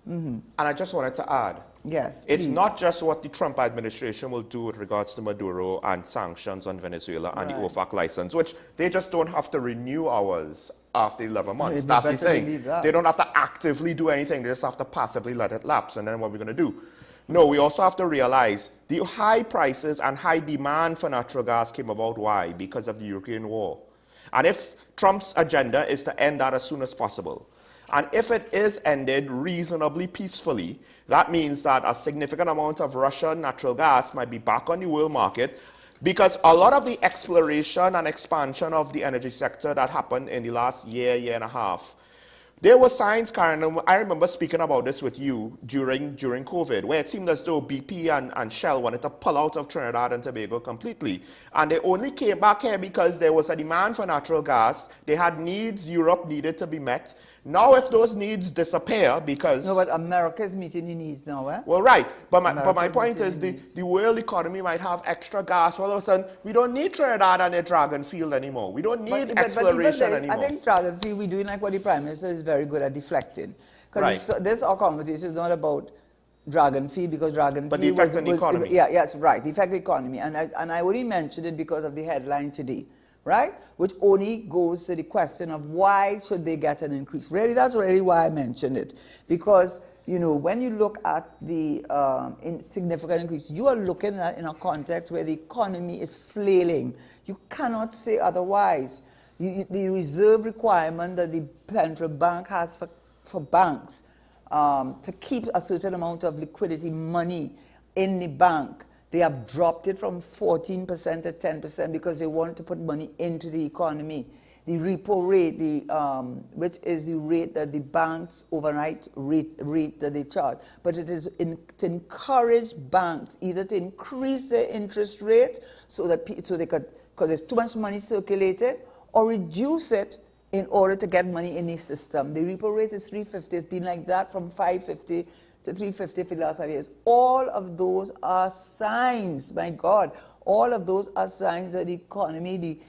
And I just wanted to add,
yes,
it's not just what the Trump administration will do with regards to Maduro and sanctions on Venezuela and the OFAC license, which they just don't have to renew ours after 11 months. That's the thing. They don't have to actively do anything. They just have to passively let it lapse. And then what we're going to do? No, we also have to realize the high prices and high demand for natural gas came about. Why? Because of the Ukraine war. And if Trump's agenda is to end that as soon as possible, and if it is ended reasonably peacefully, that means that a significant amount of Russian natural gas might be back on the world market, because a lot of the exploration and expansion of the energy sector that happened in the last year and a half, there were signs, Karen, I remember speaking about this with you during COVID, where it seemed as though BP and Shell wanted to pull out of Trinidad and Tobago completely. And they only came back here because there was a demand for natural gas. They had needs Europe needed to be met. Now if those needs disappear because... No,
but America is meeting the needs now, eh?
Well, right. But my point is the world economy might have extra gas. All of a sudden, we don't need Trinidad and the Dragonfield anymore. We don't need exploration anymore.
I think Dragonfield, we're doing like what the Prime Minister is very good at deflecting. Because this our conversation is not about Dragonfield, because Dragonfield
but the effect on the economy.
Yes, right. The effect on the economy. And I only mentioned it because of the headline today, right? Which only goes to the question of why should they get an increase. Really, that's really why I mentioned it. Because, you know, when you look at the significant increase, you are looking at in a context where the economy is flailing. You cannot say otherwise. The reserve requirement that the Central Bank has for banks to keep a certain amount of liquidity money in the bank, they have dropped it from 14% to 10% because they want to put money into the economy. repo rate, which is the rate that the banks overnight rate that they charge. But it is to encourage banks either to increase their interest rate so they could, because there's too much money circulated, or reduce it in order to get money in the system. The repo rate is 350. It's been like that from 550 to 350 for the last 5 years. All of those are signs, my God, all of those are signs that the economy,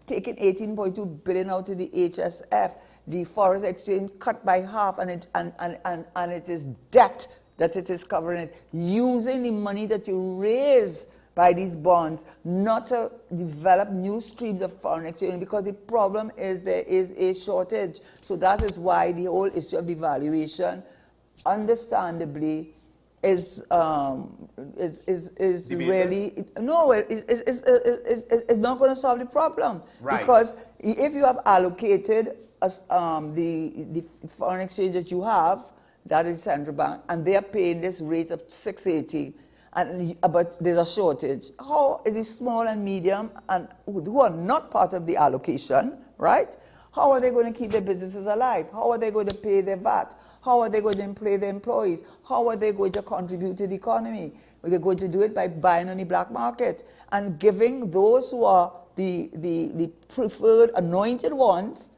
taking 18.2 billion out of the HSF, the foreign exchange cut by half, and it is debt that it is covering it, using the money that you raise by these bonds not to develop new streams of foreign exchange, because the problem is there is a shortage. So that is why the whole issue of devaluation, understandably, is really it's not going to solve the problem.
Right.
Because if you have allocated the foreign exchange that you have, that is central bank, and they are paying this rate of 680. But there's a shortage. How is it small and medium and who are not part of the allocation, right? How are they going to keep their businesses alive? How are they going to pay their VAT? How are they going to employ their employees? How are they going to contribute to the economy? They're going to do it by buying on the black market and giving those who are the preferred anointed ones.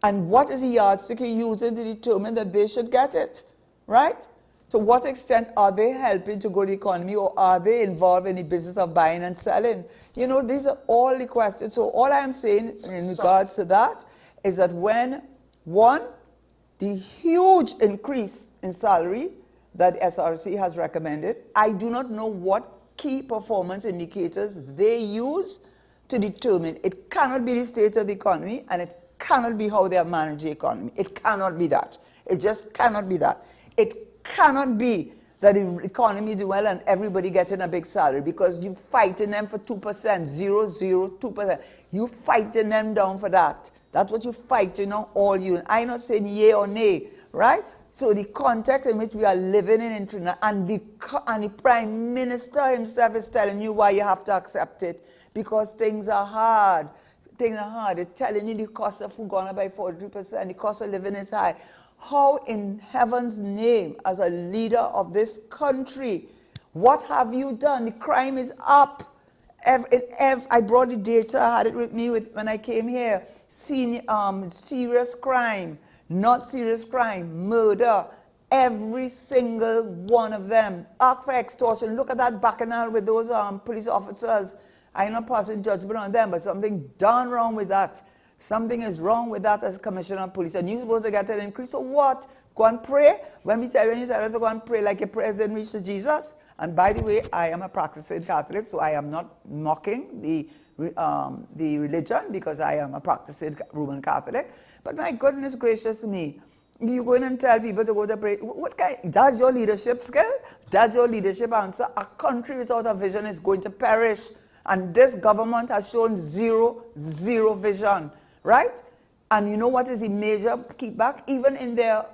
And what is the yardstick you're using to determine that they should get it, right? To what extent are they helping to grow the economy, or are they involved in the business of buying and selling? You know, these are all the questions. So all I am saying in regards to that is that when, one, the huge increase in salary that SRC has recommended, I do not know what key performance indicators they use to determine. It cannot be the state of the economy, and it cannot be how they have managed the economy. It cannot be that. It just cannot be that. It cannot be that the economy is well and everybody getting a big salary, because you fighting them for 2%, 2%. You fighting them down for that. That's what you fighting on, all you. I'm not saying yay or nay, right? So the context in which we are living in Trinidad, and the Prime Minister himself is telling you why you have to accept it, because things are hard. Things are hard. They're telling you the cost of food gone up by 43%. The cost of living is high. How in heaven's name, as a leader of this country, what have you done? The crime is up. I brought the data, I had it with me when I came here. Serious crime, not serious crime, murder, every single one of them. Act for extortion. Look at that bacchanal with those police officers. I'm not passing judgment on them, but something done wrong with that. Something is wrong with that as Commissioner of Police. And you're supposed to get an increase. So what? Go and pray? When you tell us to go and pray like your prayers didn't reach to Jesus? And by the way, I am a practicing Catholic, so I am not mocking the religion, because I am a practicing Roman Catholic. But my goodness gracious me, you go in and tell people to go to pray. What kind? That's your leadership skill? That's your leadership answer? A country without a vision is going to perish. And this government has shown zero vision. Right? And you know what is the major kickback? Even in their,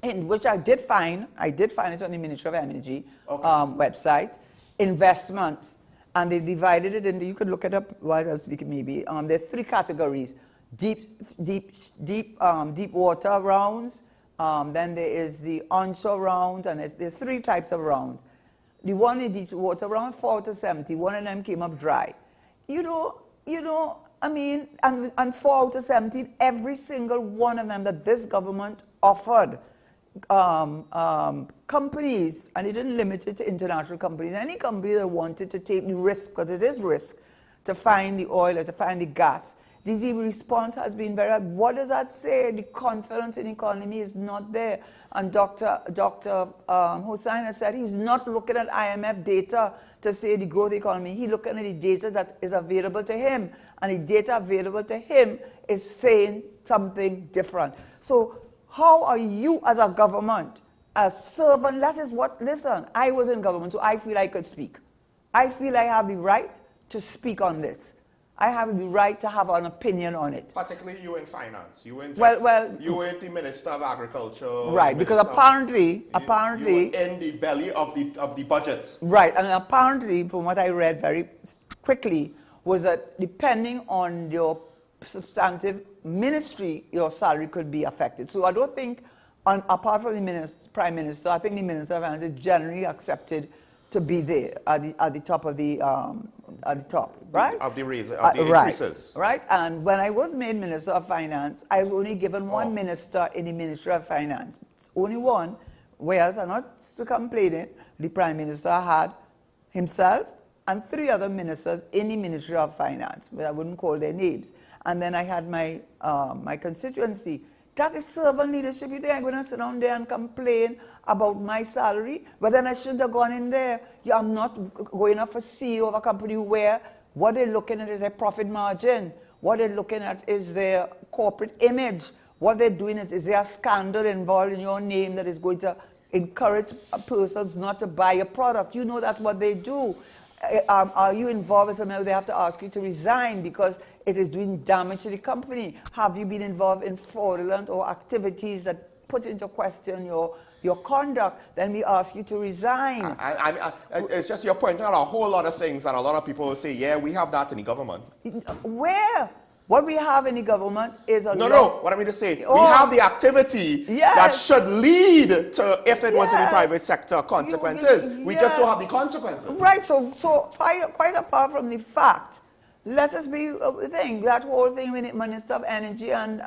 which I did find it on the Ministry of Energy website, investments. And they divided it into, you could look it up while I'm speaking maybe. There are 3 categories. Deep water rounds, then there is the onshore rounds, and there are 3 types of rounds. The one in deep water round, 4 to 70, one of them came up dry. You know, I mean, and 4 out of 17, every single one of them that this government offered companies, and it didn't limit it to international companies, any company that wanted to take the risk, because it is risk, to find the oil or to find the gas. The response has been very, what does that say? The confidence in the economy is not there. And Dr. Hossain has said he's not looking at IMF data to say the growth economy. He's looking at the data that is available to him. And the data available to him is saying something different. So how are you as a government, as servant, that is what, listen, I was in government, so I feel I could speak. I feel I have the right to speak on this. I have the right to have an opinion on it.
Particularly you in finance. You weren't you weren't the Minister of Agriculture.
Right, because apparently
you were in the belly of the budget.
Right, and apparently, from what I read very quickly, was that depending on your substantive ministry, your salary could be affected. So I don't think, apart from the Prime Minister, I think the Minister of Finance is generally accepted to be there at the top of the right?
Of the increases.
Right. And when I was made Minister of Finance, I was only given one minister in the Ministry of Finance. It's only one, whereas I'm not complaining, the Prime Minister had himself and 3 other ministers in the Ministry of Finance, but I wouldn't call their names. And then I had my my constituency. That is servant leadership. You think I'm going to sit down there and complain about my salary? But then I shouldn't have gone in there. Yeah, I'm not going up for CEO of a company where what they're looking at is their profit margin. What they're looking at is their corporate image. What they're doing is there a scandal involved in your name that is going to encourage persons not to buy a product? You know that's what they do. Are you involved in something? They have to ask you to resign because it is doing damage to the company. Have you been involved in fraudulent or activities that put into question your conduct? Then we ask you to resign.
It's just you're pointing out a whole lot of things, and a lot of people will say, yeah, we have that in the government.
Where? What we have in the government is a
what I mean to say, we have the activity that should lead to, if it was in the private sector, consequences. We just don't have the consequences.
Right, so quite apart from the fact, let us be thing, that whole thing with the Minister of Energy and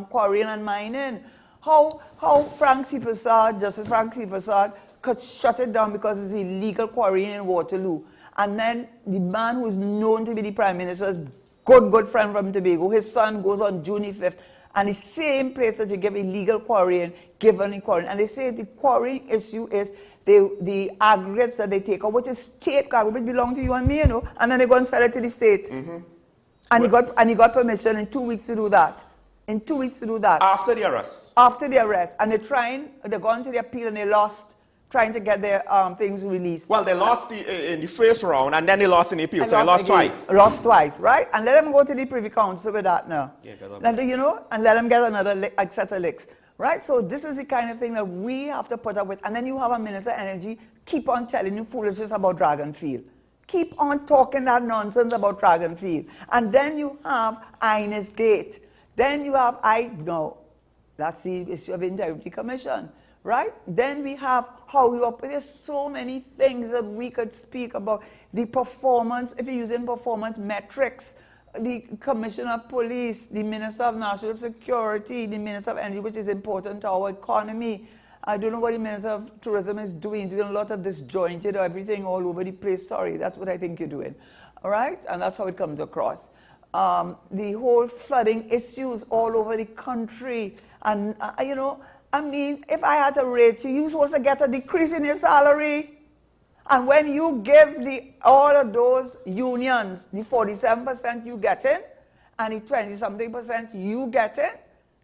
quarrying and mining, how Justice Frank C. Prasad could shut it down because it's illegal quarrying in Waterloo. And then the man who is known to be the Prime Minister is good friend from Tobago. His son goes on June 5th, and the same place that you give illegal quarrying, given the quarrying. And they say the quarrying issue is the aggregates that they take out, which is state cargo, which belong to you and me, you know, and then they go and sell it to the state. And he got permission in 2 weeks to do that. In 2 weeks to do that.
After the arrest.
After the arrest. And they're going to the appeal and they lost, trying to get their things released.
Well, they lost in the first round, and then they lost in the appeal, so they lost twice.
Lost twice, right? And let them go to the Privy Council with that now. Yeah, you know, and let them get another set of licks, right? So this is the kind of thing that we have to put up with. And then you have a Minister of Energy keep on telling you foolishness about Dragonfield. Keep on talking that nonsense about Dragonfield. And then you have Ines Gate. Then you have, that's the issue of Integrity Commission. Right? Then we have how you operate. There's so many things that we could speak about. The performance, if you're using performance metrics, the Commissioner of Police, the Minister of National Security, the Minister of Energy, which is important to our economy. I don't know what the Minister of Tourism is doing a lot of disjointed or everything all over the place. Sorry, that's what I think you're doing. All right? And that's how it comes across. The whole flooding issues all over the country. And, you know, I mean, if I had to rate you, you're supposed to get a decrease in your salary. And when you give all of those unions, the 47% you get in, and the 20-something% you get in,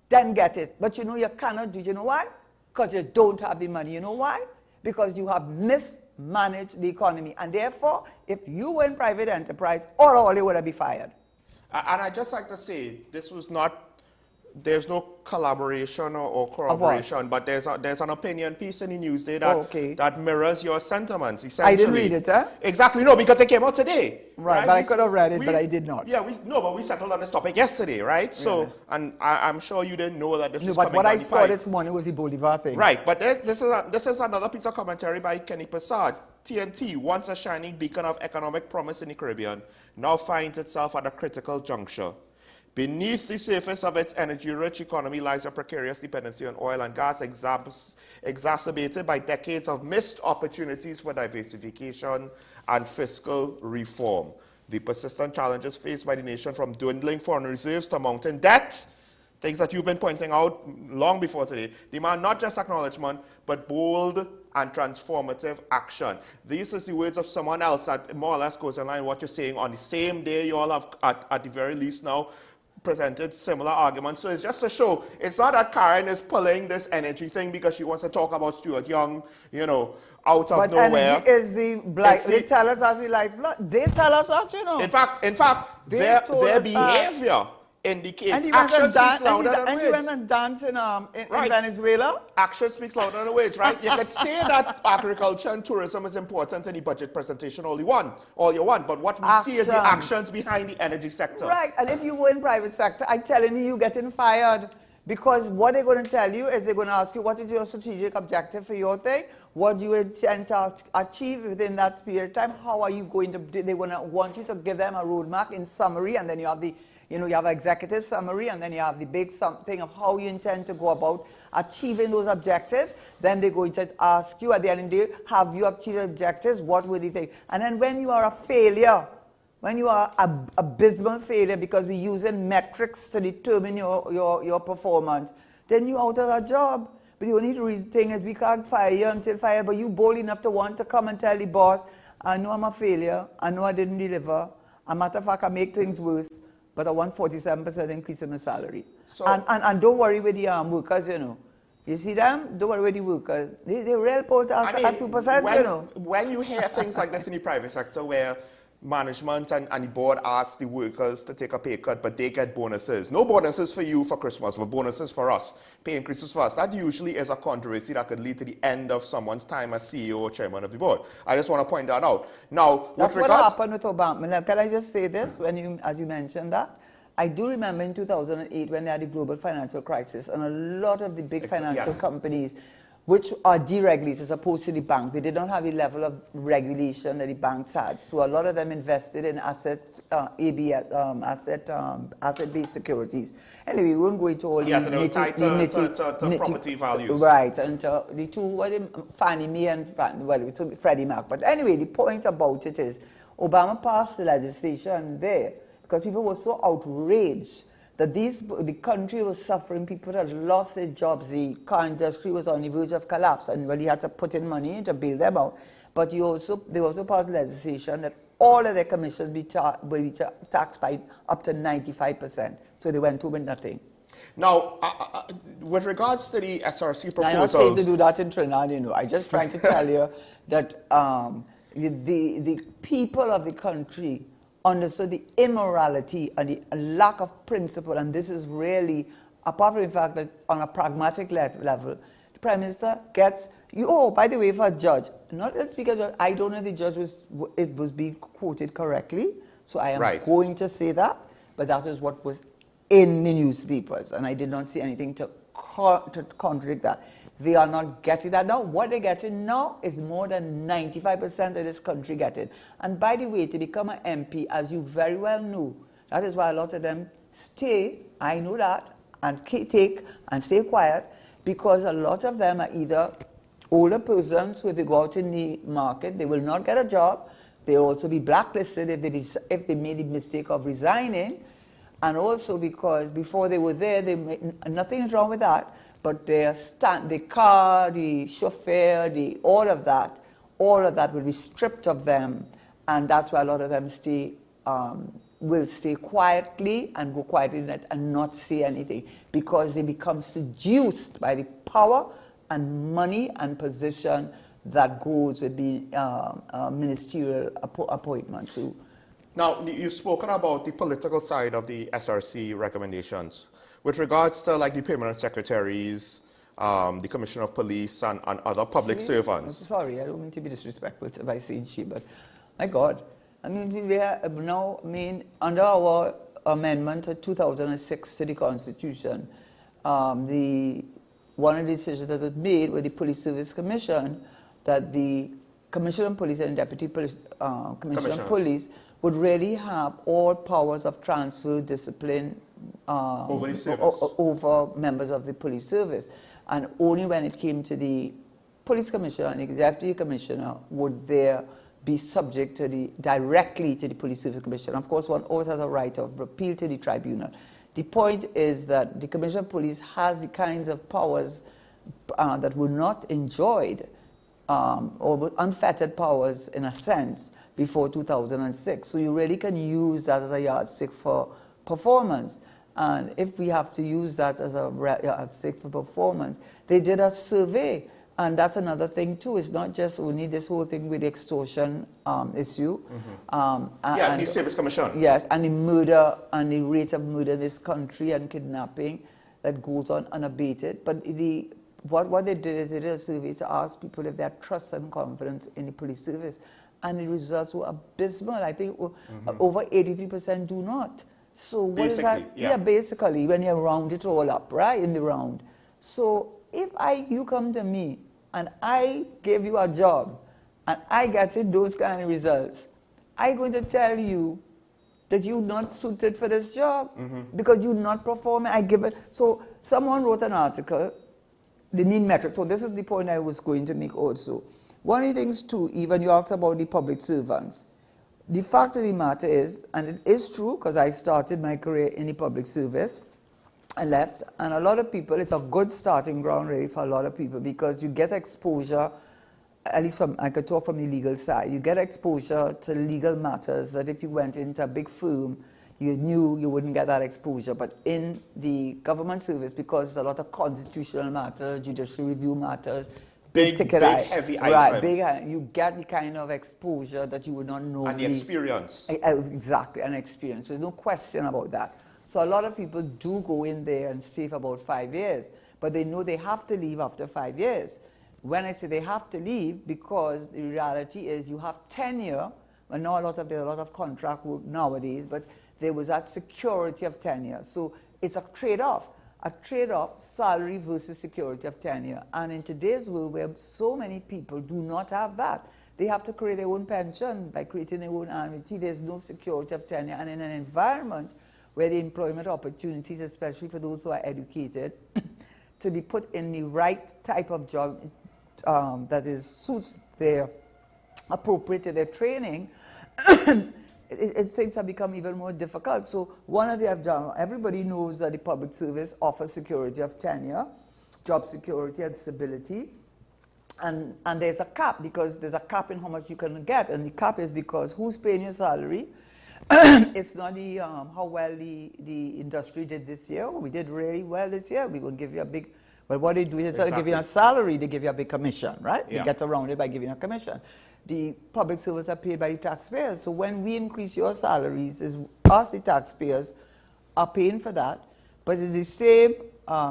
then get it. But you know you cannot do it. You know why? Because you don't have the money. You know why? Because you have mismanaged the economy. And therefore, if you were in private enterprise, all you would have been fired.
And I'd just like to say, this was not, there's no collaboration or corroboration, but there's an opinion piece in the Newsday that, that mirrors your sentiments, essentially.
I didn't read it, huh?
Exactly, no, because it came out today.
Right, but I could have read it, but I did not.
Yeah, but we settled on this topic yesterday, right? So, and I'm sure you didn't know that this was coming
but what I saw this morning was the Bolivar thing.
Right, but this is another piece of commentary by Kenny Prasad. TNT, once a shining beacon of economic promise in the Caribbean, now finds itself at a critical juncture. Beneath the surface of its energy-rich economy lies a precarious dependency on oil and gas, exacerbated by decades of missed opportunities for diversification and fiscal reform. The persistent challenges faced by the nation, from dwindling foreign reserves to mounting debt, things that you've been pointing out long before today, demand not just acknowledgement, but bold and transformative action. These are the words of someone else that more or less goes in line with what you're saying. On the same day, you all have, at the very least now, presented similar arguments. So it's just to show, it's not that Karen is pulling this energy thing because she wants to talk about Stuart Young, you know, out of nowhere.
But energy is they tell us as the lifeblood. They tell us that, you know.
In fact, their behavior indicates.
And he
Action speaks louder than
and he
words.
went and danced in
Right.
Venezuela.
Action speaks louder than words, right? You could say that agriculture and tourism is important in the budget presentation all you want, but what we see is the actions behind the energy sector.
Right, and if you were in private sector, I'm telling you, you're getting fired. Because what they're going to tell you is they're going to ask you, what is your strategic objective for your thing? What do you intend to achieve within that period of time? How are you going to, they're going to want you to give them a roadmap in summary, and then you have the, you have executive summary, and then you have the big something of how you intend to go about achieving those objectives. Then they're going to ask you at the end of the day, have you achieved objectives? What were the things? And then when you are a failure, when you are an abysmal failure because we're using metrics to determine your performance, then you're out of a job. But the only thing is we can't fire you until fire, but you bold enough to want to come and tell the boss, I know I'm a failure, I know I didn't deliver, a matter of fact I make things worse, but I want 47% increase in my salary. So, and don't worry with the workers, You see them? Don't worry with the workers. They real put us at 2%,
When you hear things like this in the private sector where management and the board ask the workers to take a pay cut, but they get bonuses. No bonuses for you for Christmas, but bonuses for us. Pay increases for us. That usually is a controversy that could lead to the end of someone's time as CEO or chairman of the board. I just want to point that out. Now,
that's what happened with Obama. Now, can I just say this, as you mentioned that? I do remember in 2008 when they had the global financial crisis, and a lot of the big financial companies, which are deregulated as opposed to the banks, they did not have the level of regulation that the banks had. So a lot of them invested in asset-based securities. Anyway, we won't go into all the
property values.
Right, and the two, Fannie Mae and Freddie Mac. But anyway, the point about it is, Obama passed the legislation there because people were so outraged that the country was suffering, people had lost their jobs, the car industry was on the verge of collapse, and he had to put in money to bail them out. But they also passed legislation that all of their commissions will be taxed by up to 95%. So they went with nothing.
Now, with regards to the SRC proposals...
I'm not saying to do that in Trinidad, I'm just trying to tell you that the people of the country understood the immorality and the lack of principle, and this is really, apart from the fact that on a pragmatic level, the Prime Minister gets, by the way, for a judge, not let's speak of judge, I don't know if the judge was being quoted correctly, so I am going to say that, but that is what was in the newspapers, and I did not see anything to contradict that. They are not getting that now. What they're getting now is more than 95% of this country getting. And by the way, to become an MP, as you very well know, that is why a lot of them stay, I know that, and take and stay quiet, because a lot of them are either older persons who, if they go out in the market, they will not get a job. They'll also be blacklisted if they made the mistake of resigning. And also because before they were there, nothing is wrong with that. But the car, the chauffeur, all of that will be stripped of them, and that's why a lot of them will stay quietly and go quietly and not say anything, because they become seduced by the power and money and position that goes with the ministerial appointment. So,
now, you've spoken about the political side of the SRC recommendations. With regards to the permanent secretaries, the Commissioner of Police, and other public servants.
Sorry, I don't mean to be disrespectful by saying she, but my God. I mean, we are now, under our amendment of 2006 to the Constitution, one of the decisions that was made with the Police Service Commission, that the Commissioner of Police and Deputy Police, Commissioner of Police would really have all powers of transfer, discipline, over members of the police service. And only when it came to the police commissioner and executive commissioner would there be subject to directly to the police service commissioner. Of course, one always has a right of appeal to the tribunal. The point is that the commissioner of police has the kinds of powers that were not enjoyed, or unfettered powers in a sense, before 2006. So you really can use that as a yardstick for performance. And if we have to use that as a yardstick for performance, they did a survey, And that's another thing too. It's not just only this whole thing with the extortion issue.
The Service Commission.
Yes, and the murder and the rate of murder in this country and kidnapping that goes on unabated. But what they did is they did a survey to ask people if they had trust and confidence in the police service. And the results were abysmal. I think over 83% do not. So what is that? Yeah, basically, when you round it all up, right, in the round. So if you come to me and I give you a job and I get those kind of results, I'm going to tell you that you're not suited for this job because you're not performing. So someone wrote an article, they need metrics. So this is the point I was going to make also. One of the things too, even you asked about the public servants, the fact of the matter is, and it is true because I started my career in the public service, I left, and a lot of people, it's a good starting ground really for a lot of people because you get exposure, at least I could talk from the legal side, you get exposure to legal matters that if you went into a big firm, you knew you wouldn't get that exposure. But in the government service, because there's a lot of constitutional matters, judicial review matters, big heavy items. You get the kind of exposure that you would not know.
And the experience.
Exactly, and experience. There's no question about that. So a lot of people do go in there and stay for about 5 years, but they know they have to leave after 5 years. When I say they have to leave, because the reality is you have tenure, and now there's a lot of contract work nowadays, but there was that security of tenure. So it's a trade-off, salary versus security of tenure. And in today's world where so many people do not have that, they have to create their own pension by creating their own annuity. There's no security of tenure. And in an environment where the employment opportunities, especially for those who are educated, to be put in the right type of job that suits their, appropriate to their training, things have become even more difficult. So one of the, everybody knows that the public service offers security of tenure, job security and stability. And there's a cap, because there's a cap in how much you can get. And the cap is because who's paying your salary? It's not how well the industry did this year. We did really well this year. We're going to give you a big, but what they do is instead of giving you a salary, they give you a big commission, right? Yeah. You get around it by giving a commission. The public servants are paid by the taxpayers. So when we increase your salaries, us, the taxpayers, are paying for that. But it's the same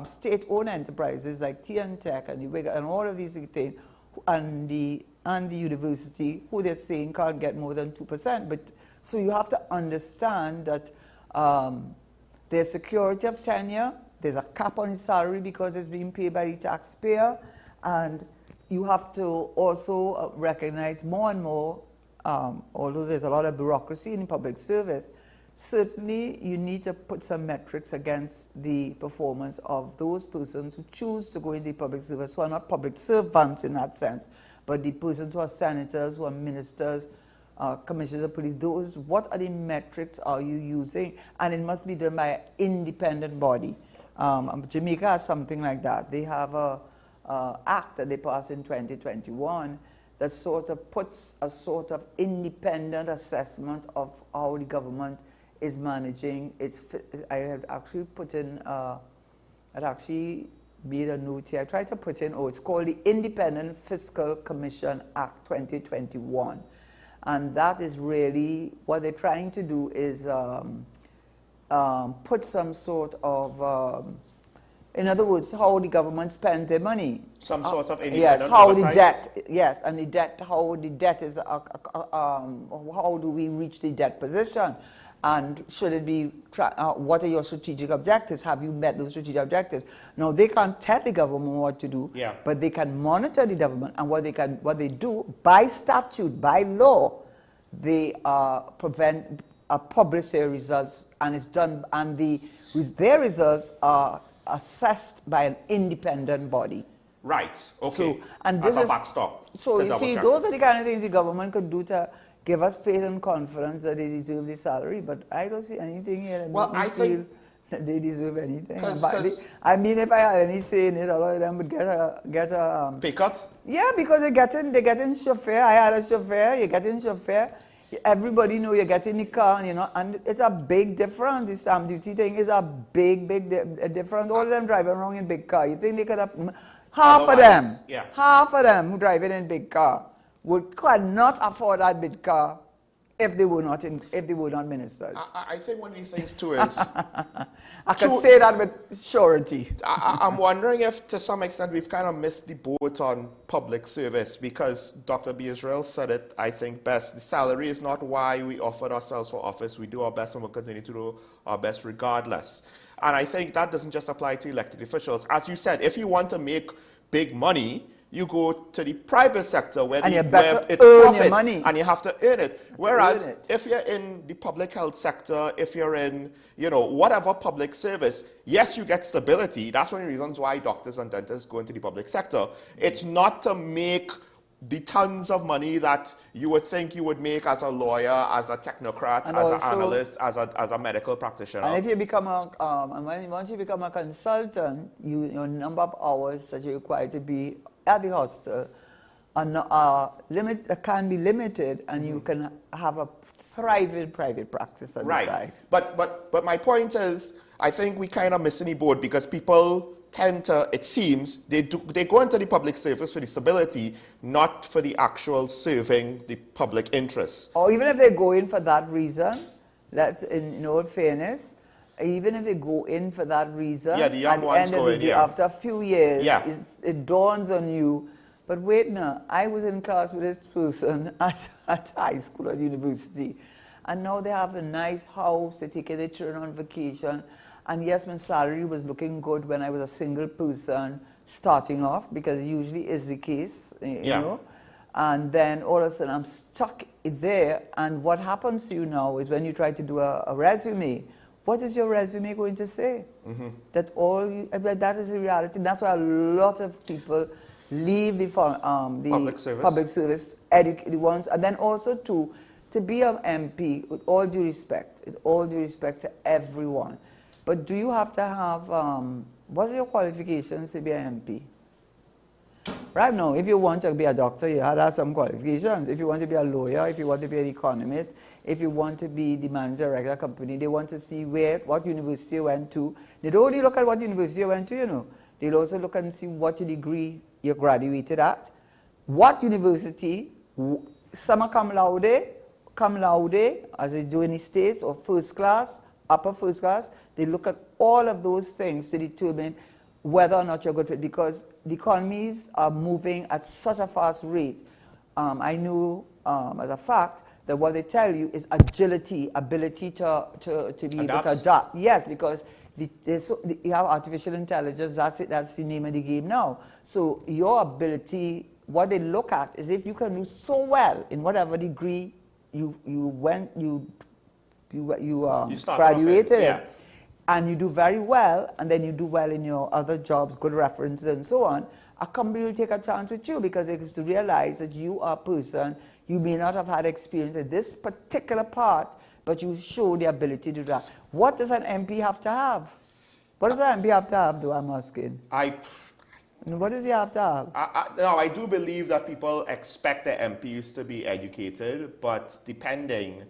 state-owned enterprises like TNTech and all of these things, and the university, who they're saying can't get more than 2%. But so you have to understand that there's security of tenure, there's a cap on his salary because it's being paid by the taxpayer, and you have to also recognize more and more, although there's a lot of bureaucracy in public service, certainly you need to put some metrics against the performance of those persons who choose to go into the public service, who are not public servants in that sense, but the persons who are senators, who are ministers, commissioners of police. What are the metrics are you using? And it must be done by an independent body. Jamaica has something like that. They have a act that they passed in 2021 that sort of puts a sort of independent assessment of how the government is managing its. I had actually put in, I'd actually made a note here. I tried to put in, it's called the Independent Fiscal Commission Act 2021. And that is really, what they're trying to do is put some sort of, in other words, how the government spends their money.
Some sort of independent
Yes, how
oversight.
the debt, yes, and the debt, how the debt is, how do we reach the debt position? And should it be, what are your strategic objectives? Have you met those strategic objectives? Now, they can't tell the government what to do, but they can monitor the government, and what they do, by statute, by law, they publish their results, and it's done, and their results are assessed by an independent body.
Right, okay,
so, and
as a backstop.
So you see, those are the kind of things the government could do to give us faith and confidence that they deserve the salary, but I don't see anything here that makes me feel that they deserve anything. I mean, if I had any say in it, a lot of them would get a
pay cut?
Yeah, because they're getting chauffeur. I had a chauffeur, you're getting chauffeur. Everybody know you get in the car, you know, and it's a big difference. The stamp duty thing is a big difference. All of them driving around in big car. You think they could have half of them who driving in big car could not afford that big car if they were not ministers.
I think one of the things too is
I can say that with surety.
I'm wondering if to some extent we've kind of missed the boat on public service, because Dr. B. Israel said it, I think, best. The salary is not why we offered ourselves for office. We do our best and we'll continue to do our best regardless. And I think that doesn't just apply to elected officials. As you said, if you want to make big money, you go to the private sector where it's profit
money.
And you have to earn it. Whereas if you're in the public health sector, if you're in, you know, whatever public service, yes, you get stability. That's one of the reasons why doctors and dentists go into the public sector. It's not to make the tons of money that you would think you would make as a lawyer, as a technocrat,
and
as an analyst, as a medical practitioner.
And if you become once you become a consultant, your number of hours that you're required to be at the hospital can be limited, and you can have a thriving private practice on the side.
But my point is, I think we kind of missing the boat, because people tend to, it seems, they go into the public service for the stability, not for the actual serving the public interests.
Or even if they go in for that reason, that's in all fairness, even if they go in for that reason,
the young ones go in,
after a few years, it dawns on you, but wait now, I was in class with this person at high school, at university, and now they have a nice house, they take their children on vacation, and yes, my salary was looking good when I was a single person starting off, because it usually is the case, you know. And then all of a sudden I'm stuck there, and what happens to you now is when you try to do a resume, what is your resume going to say? That that is the reality. That's why a lot of people leave the public service, educate the ones, and then also to be an MP, with all due respect to everyone. But do you have to have, what's your qualifications to be an MP? Right now, if you want to be a doctor, you have to have some qualifications. If you want to be a lawyer, if you want to be an economist, if you want to be the manager director of a company, they want to see what university you went to. They don't only look at what university you went to, you know. They'll also look and see what degree you graduated at, what university, summa cum laude, as they do in the States, or first class, upper first class. They look at all of those things to determine whether or not you're good fit, because the economies are moving at such a fast rate. I knew, as a fact, that what they tell you is agility, ability to be able to adapt. Yes, because you have artificial intelligence, that's it, that's the name of the game now. So your ability, what they look at is if you can do so well in whatever degree you graduated, and you do very well, and then you do well in your other jobs, good references and so on, a company will take a chance with you, because it is to realize that you are a person, you may not have had experience in this particular part, but you show the ability to do that. What does an MP have to have? What does an MP have to have, though, I'm asking? What does he have to have?
No, I do believe that people expect their MPs to be educated, but depending,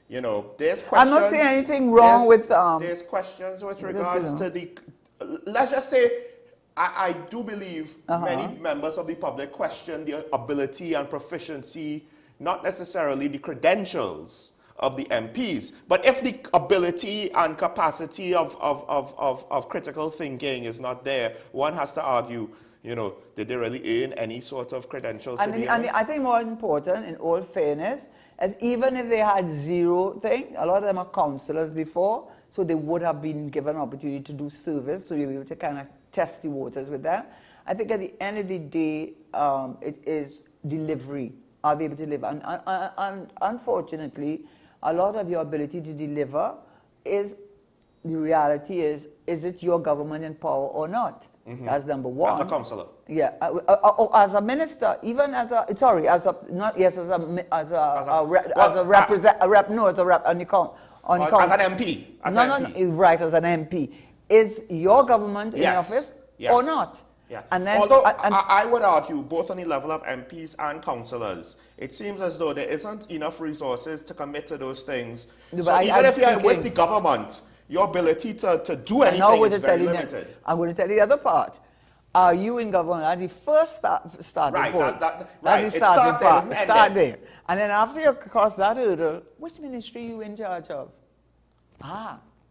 you know, there's questions.
I'm not saying anything wrong with...
there's questions with regards to the... Let's just say, I do believe many members of the public question the ability and proficiency, not necessarily the credentials of the MPs, but if the ability and capacity of critical thinking is not there, one has to argue, you know, did they really earn any sort of credentials?
And I think more important, in all fairness, as even if they had zero thing, a lot of them are counselors before, so they would have been given an opportunity to do service, so you'll be able to kind of test the waters with them. I think at the end of the day, it is delivery. Are they able to deliver? And unfortunately, a lot of your ability to deliver is, the reality is it your government in power or not? That's number one.
As a councillor.
Yeah, as a minister, even as a, sorry, as a, not, yes, as a rep, no, as a rep on the count.
As an MP.
Right, as an MP. Is your government in office or not?
Yeah.
And then,
although I would argue, both on the level of MPs and councillors, it seems as though there isn't enough resources to commit to those things. So even if you're with the government, your ability to do anything is very limited.
I'm going to tell you the other part. Are you in government? That's the first starting point. That's the starting part. Start there. And then after you cross that hurdle, which ministry are you in charge of?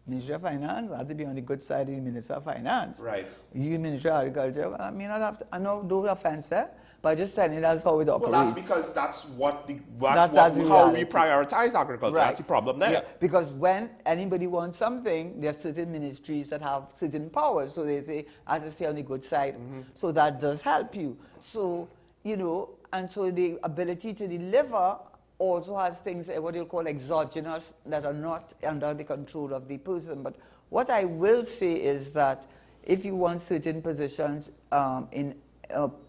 Ministry of Finance. I have to be on the good side of the Minister of Finance.
Right.
You Ministry of Agriculture. Well, I mean, I know no offense there, but just telling you that's how it operates.
Well, that's because that's how we prioritize agriculture. Right. That's the problem there.
Yeah, because when anybody wants something, there are certain ministries that have certain powers. So they say, I have to stay on the good side. So that does help you. So, you know, and so the ability to deliver also has things, what you call exogenous, that are not under the control of the person. But what I will say is that if you want certain positions in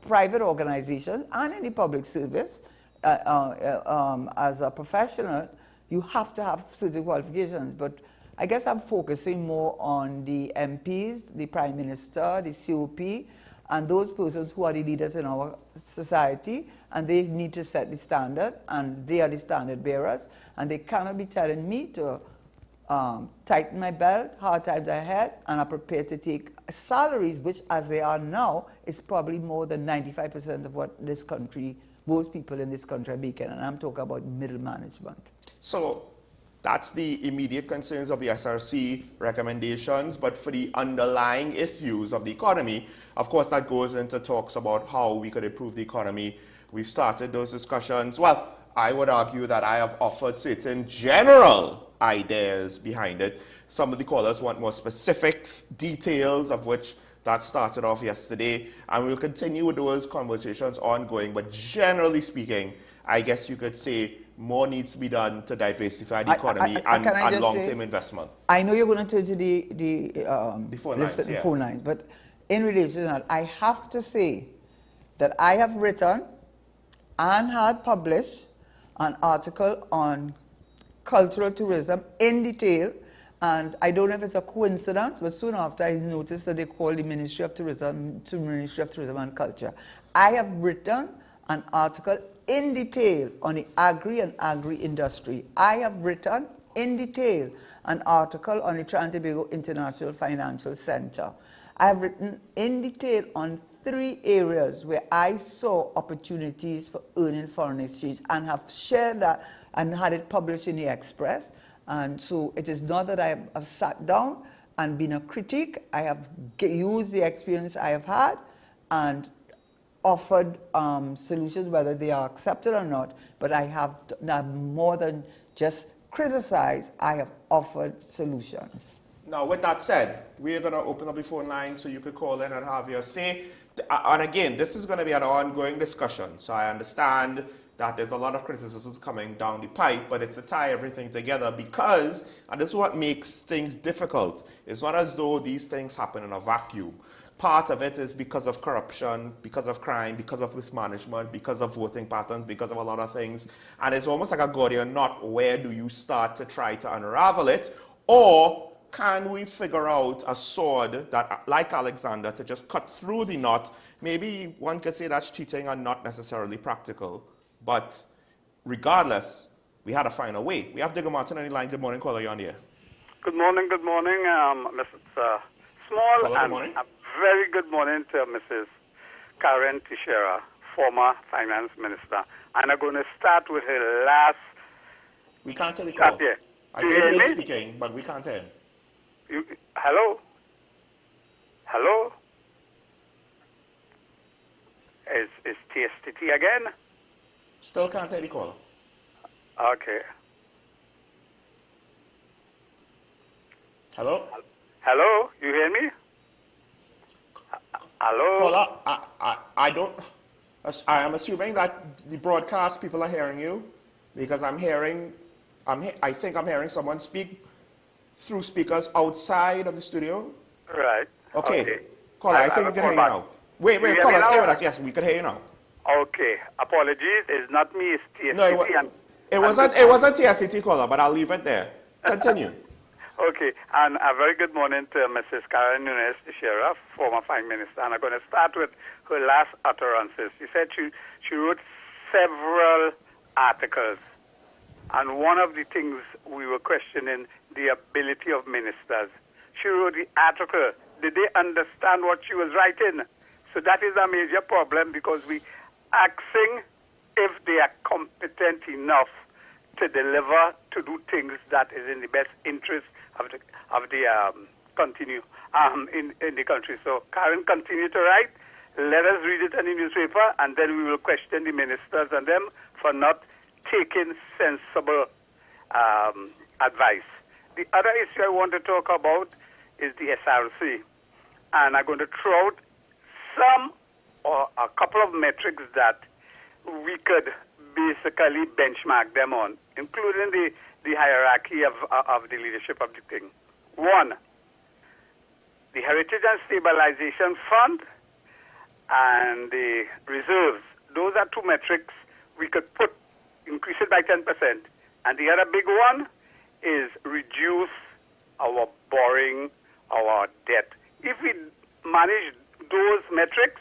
private organizations and in the public service, as a professional, you have to have certain qualifications. But I guess I'm focusing more on the MPs, the Prime Minister, the COP, and those persons who are the leaders in our society, and they need to set the standard, and they are the standard bearers, and they cannot be telling me to tighten my belt, hard times ahead, and are prepared to take salaries, which as they are now, is probably more than 95% of what this country, most people in this country are making, and I'm talking about middle management.
So that's the immediate concerns of the SRC recommendations, but for the underlying issues of the economy, of course, that goes into talks about how we could improve the economy. We've started those discussions. Well, I would argue that I have offered certain general ideas behind it. Some of the callers want more specific details, of which that started off yesterday, and we'll continue with those conversations ongoing. But generally speaking, I guess you could say more needs to be done to diversify the economy and long-term investment.
I know you're going to turn to the phone lines, but in relation to that, I have to say that I have written and had published an article on cultural tourism in detail, and I don't know if it's a coincidence, but soon after I noticed that they called the Ministry of Tourism to Ministry of Tourism and Culture. I have written an article in detail on the agri and agri-industry. I have written in detail an article on the Trinidad and Tobago International Financial Center. I have written in detail on 3 areas where I saw opportunities for earning foreign exchange, and have shared that and had it published in the Express. And so it is not that I have sat down and been a critic. I have used the experience I have had and offered solutions, whether they are accepted or not. But I have not more than just criticized, I have offered solutions.
Now, with that said, we're going to open up the phone line so you could call in and have your say. And again, this is going to be an ongoing discussion. So I understand that there's a lot of criticisms coming down the pipe, but it's to tie everything together because, and this is what makes things difficult, it's not as though these things happen in a vacuum. Part of it is because of corruption, because of crime, because of mismanagement, because of voting patterns, because of a lot of things. And it's almost like a Gordian knot. Where do you start to try to unravel it? Or can we figure out a sword that, like Alexander, to just cut through the knot? Maybe one could say that's cheating and not necessarily practical. But regardless, we had to find a way. We have Digger Martin on the line. Good morning, caller, you're on the air.
Good morning, Mrs. Small,
Caller,
and
good morning.
a very good morning to Mrs. Karen Teixeira, former finance minister. And I'm going to start with her last...
We can't tell the call. I think he is speaking, but we can't hear him.
Hello? Hello? Is TSTT again?
Still can't hear the caller.
Okay.
Hello?
Hello? You hear me? Hello?
Caller, I don't... I am assuming that the broadcast people are hearing you because I'm hearing... I think I'm hearing someone speak through speakers outside of the studio.
Right.
Okay. Caller, I think we can hear you now. Wait, caller, stay with us. Yes, we can hear you now.
Okay. Apologies. It's not me. It's TSTT.
No, it wasn't TSTT caller, but I'll leave it there. Continue.
Okay, and a very good morning to Mrs. Karen Nunes Teixeira, former Prime Minister. And I'm going to start with her last utterances. She said she wrote several articles, and one of the things we were questioning the ability of ministers. She wrote the article. Did they understand what she was writing? So that is a major problem, because we asking if they are competent enough to deliver, to do things that is in the best interest of the in the country. So Karen, continue to write. Let us read it in the newspaper, and then we will question the ministers and them for not taking sensible advice. The other issue I want to talk about is the SRC, and I'm going to throw out some or a couple of metrics that we could basically benchmark them on, including the hierarchy of the leadership of the thing. One, the Heritage and Stabilization Fund and the reserves. Those are two metrics we could increase it by 10%. And the other big one is reduce our borrowing, our debt. If we manage those metrics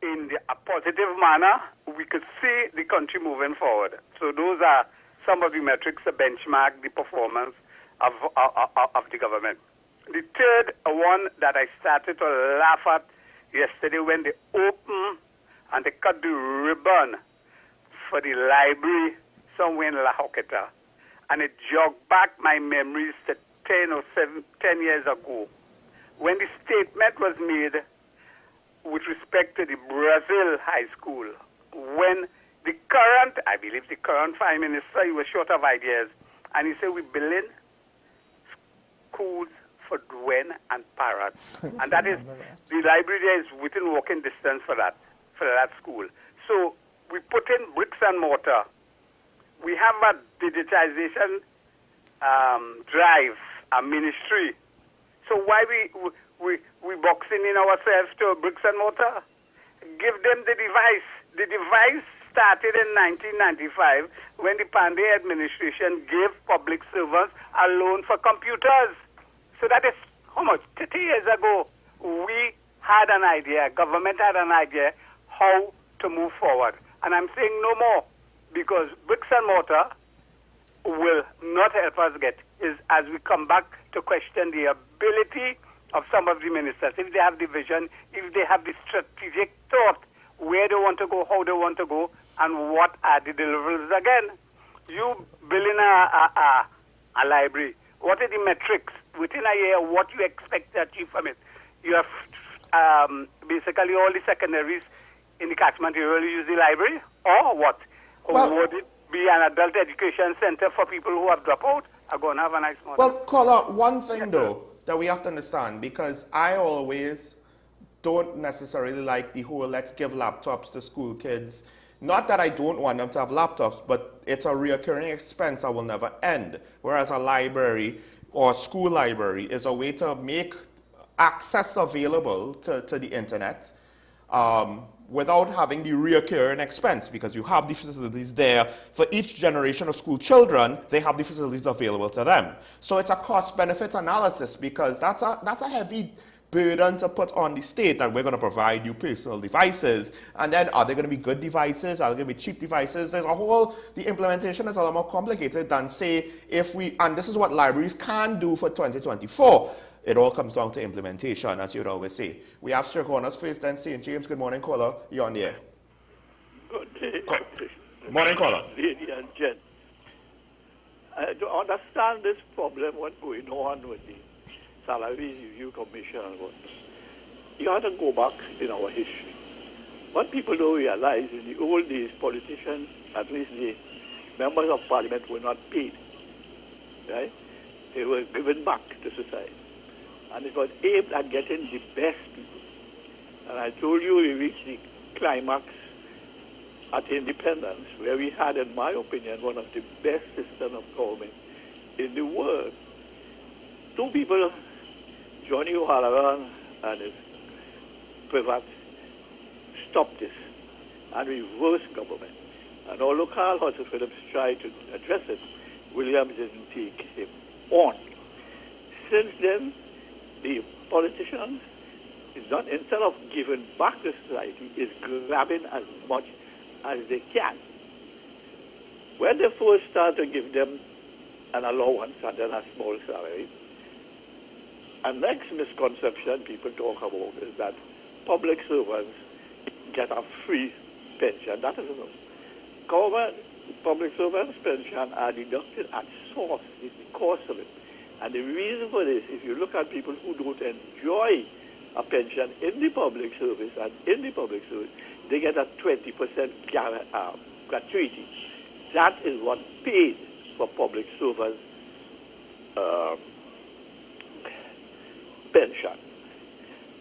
in a positive manner, we could see the country moving forward. So those are some of the metrics to benchmark the performance of the government. The third one that I started to laugh at yesterday, when they opened and they cut the ribbon for the library somewhere in La Joqueta, and it jogged back my memories to 10 years ago, when the statement was made with respect to the Brazil High School, when the current, I believe the current Prime Minister, he was short of ideas, and he said, we're building schools for Dwayne and parrots. And that is, the library there is within walking distance for that school. So we put in bricks and mortar. We have a digitization drive, a ministry. So why we boxing in ourselves to bricks and mortar? Give them the device. The device started in 1995 when the Pandey administration gave public servants a loan for computers. So that is how much? 30 years ago, we had an idea, government had an idea how to move forward. And I'm saying no more, because bricks and mortar will not help us get, is as we come back to question the ability of some of the ministers, if they have the vision, if they have the strategic thought, where they want to go, how they want to go, and what are the deliverables again. You building a library, what are the metrics? Within a year, what you expect to achieve from it? You have basically all the secondaries in the catchment area use the library, or what? Or would it be an adult education center for people who have dropped out? I'm going to have a nice morning.
Well, Caller, one thing though that we have to understand, because I always don't necessarily like the whole let's give laptops to school kids. Not that I don't want them to have laptops, but it's a recurring expense that will never end. Whereas a library or school library is a way to make access available to the internet without having the recurring expense, because you have the facilities there. For each generation of school children, they have the facilities available to them. So it's a cost-benefit analysis, because that's a heavy burden to put on the state, that we're going to provide you personal devices, and then are they going to be good devices, are they going to be cheap devices? There's a whole, the implementation is a lot more complicated than, say, if we, and this is what libraries can do for 2024, it all comes down to implementation, as you'd always say. We have Sir Corners first, then St. James. Good morning, caller. You're on the air.
Good day.
Morning, caller.
Lady and gent. I don't understand this problem, what's going on with the Salary Review Commission. You have to go back in our history. What people don't realize, in the old days, politicians, at least the members of parliament, were not paid. Right? They were given back to society. And it was aimed at getting the best people. And I told you we reached the climax at independence, where we had, in my opinion, one of the best systems of government in the world. Two people, Johnny O'Halloran and his Privat, stopped this and reversed government. And although Carl Hutton Phillips tried to address it, Williams didn't take him on. since then, the politicians is not, instead of giving back to society, is grabbing as much as they can. When they first start to give them an allowance and then a small salary, a next misconception people talk about is that public servants get a free pension. That is enough. Government public servants' pension are deducted at source, is the cost of it. And the reason for this, if you look at people who don't enjoy a pension in the public service and in the public service, they get a 20% gratuity. That is what paid for public servants' pension.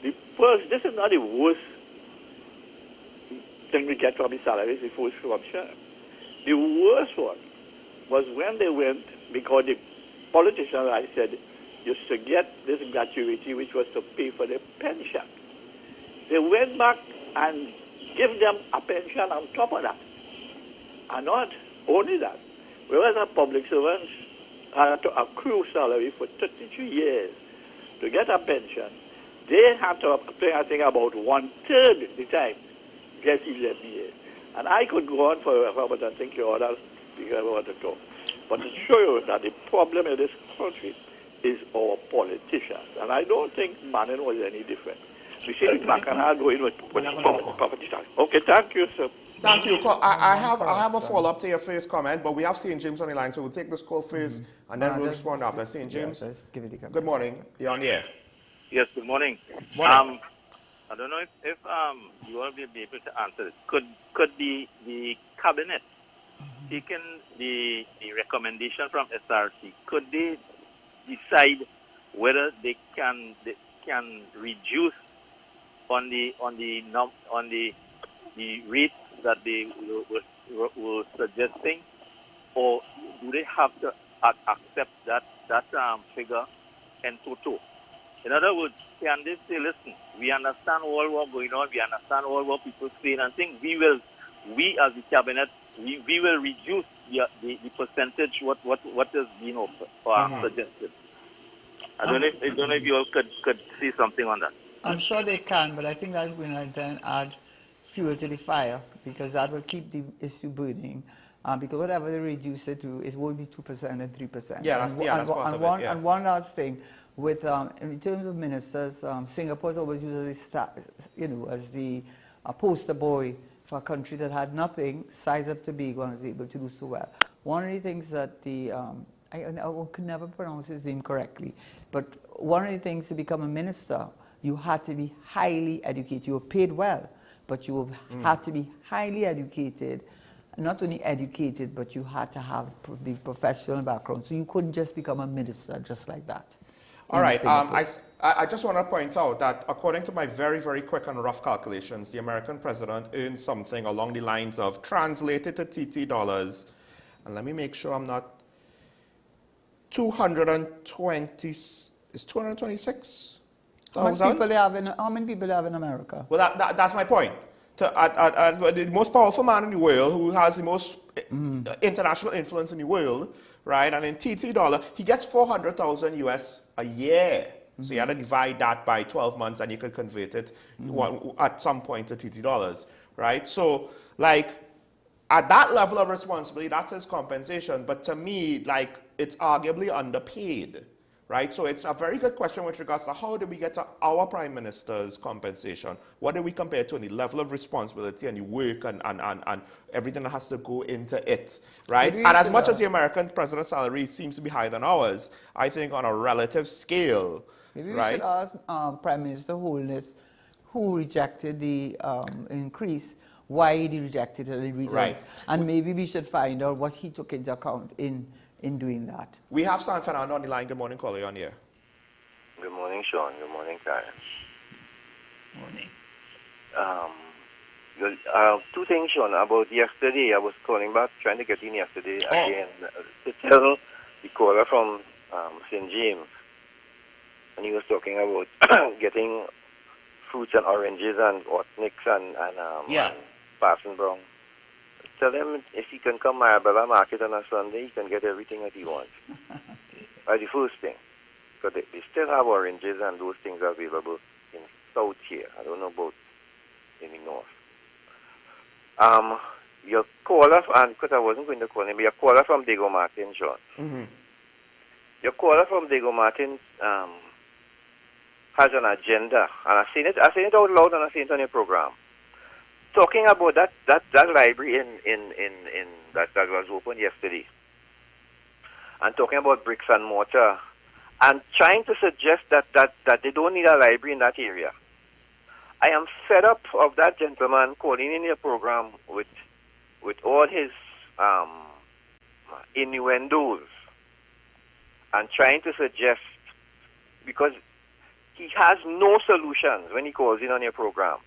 This is not the worst thing we get from the salaries, the first corruption. The worst one was when they went, because the politicians, I said, used to get this gratuity, which was to pay for their pension. They went back and gave them a pension on top of that. And not only that, whereas a public servants had to accrue salary for 32 years to get a pension, they had to pay, I think, about 1/3 the time, get 11 years. And I could go on forever, but I think you all speakers want to talk. But to show you that the problem in this country is our politicians. And I don't think Manning was any different. We see the Bacchanal going with property tax. Okay, thank you, sir.
Thank you. I have a follow-up to your first comment, but we have St. James on the line, so we'll take this call first, and then we'll respond after. St. James, good morning. You're on the air.
Yes, good morning.
Morning.
I don't know if you will be able to answer this. Could the cabinet, taking the recommendation from SRC, could they decide whether they can reduce on the rate that they were suggesting, or do they have to accept that figure in total? In other words, can they say, listen, we understand all what's going on, we understand all what people saying, and think we as the cabinet, we will reduce the percentage what is being suggested. I don't know if you all could say something on that.
I'm sure they can, but I think that's going to then add fuel to the fire, because that will keep the issue burning. Because whatever they reduce it to, it won't be 2% and 3%.
Yeah, that's part of it.
And one last thing, with in terms of ministers, Singapore's always used as the poster boy for a country that had nothing, size of Tobago, and was able to do so well. One of the things that I could never pronounce his name correctly, but one of the things to become a minister, you had to be highly educated. You were paid well, but you had to be highly educated. Not only educated, but you had to have the professional background. So you couldn't just become a minister just like that.
All right. I just want to point out that according to my very, very quick and rough calculations, the American president earned something along the lines of, translated to TT dollars, and let me make sure I'm not, 220, is 226,000?
How many people they have in America?
Well, that's my point. The most powerful man in the world, who has the most international influence in the world, right? And in TT dollar, he gets 400,000 US a year. So you had to divide that by 12 months, and you could convert it at some point to TT dollars, right? So, like, at that level of responsibility, that's his compensation. But to me, like, it's arguably underpaid. Right, so it's a very good question with regards to how do we get to our Prime Minister's compensation? What do we compare to the level of responsibility and the work and everything that has to go into it, right? And as much as the American president's salary seems to be higher than ours, I think on a relative scale,
maybe we should ask Prime Minister Holness, who rejected the increase, why he rejected it and the reasons. Right. And maybe we should find out what he took into account in doing that.
We have San Fernando on the line. Good morning, caller, on here.
Good morning, Sean. Good morning, Karen.
Morning.
Two things, Sean. About yesterday, I was calling back, trying to get in yesterday again to tell the caller from St. James, and he was talking about getting fruits and oranges and Otniks and Parson Brown. Tell him if he can come to Marbella Market on a Sunday, he can get everything that he wants. That's the first thing. because they still have oranges and those things available in South here. I don't know about in the North. Your caller, and because I wasn't going to call him, your caller from Diego Martin, John.
Mm-hmm.
Your caller from Diego Martin has an agenda, and I've seen it out loud, and I've seen it on your program, talking about that library in that was opened yesterday, and talking about bricks and mortar, and trying to suggest that they don't need a library in that area. I am fed up of that gentleman calling in your program with all his innuendos and trying to suggest, because he has no solutions when he calls in on your program.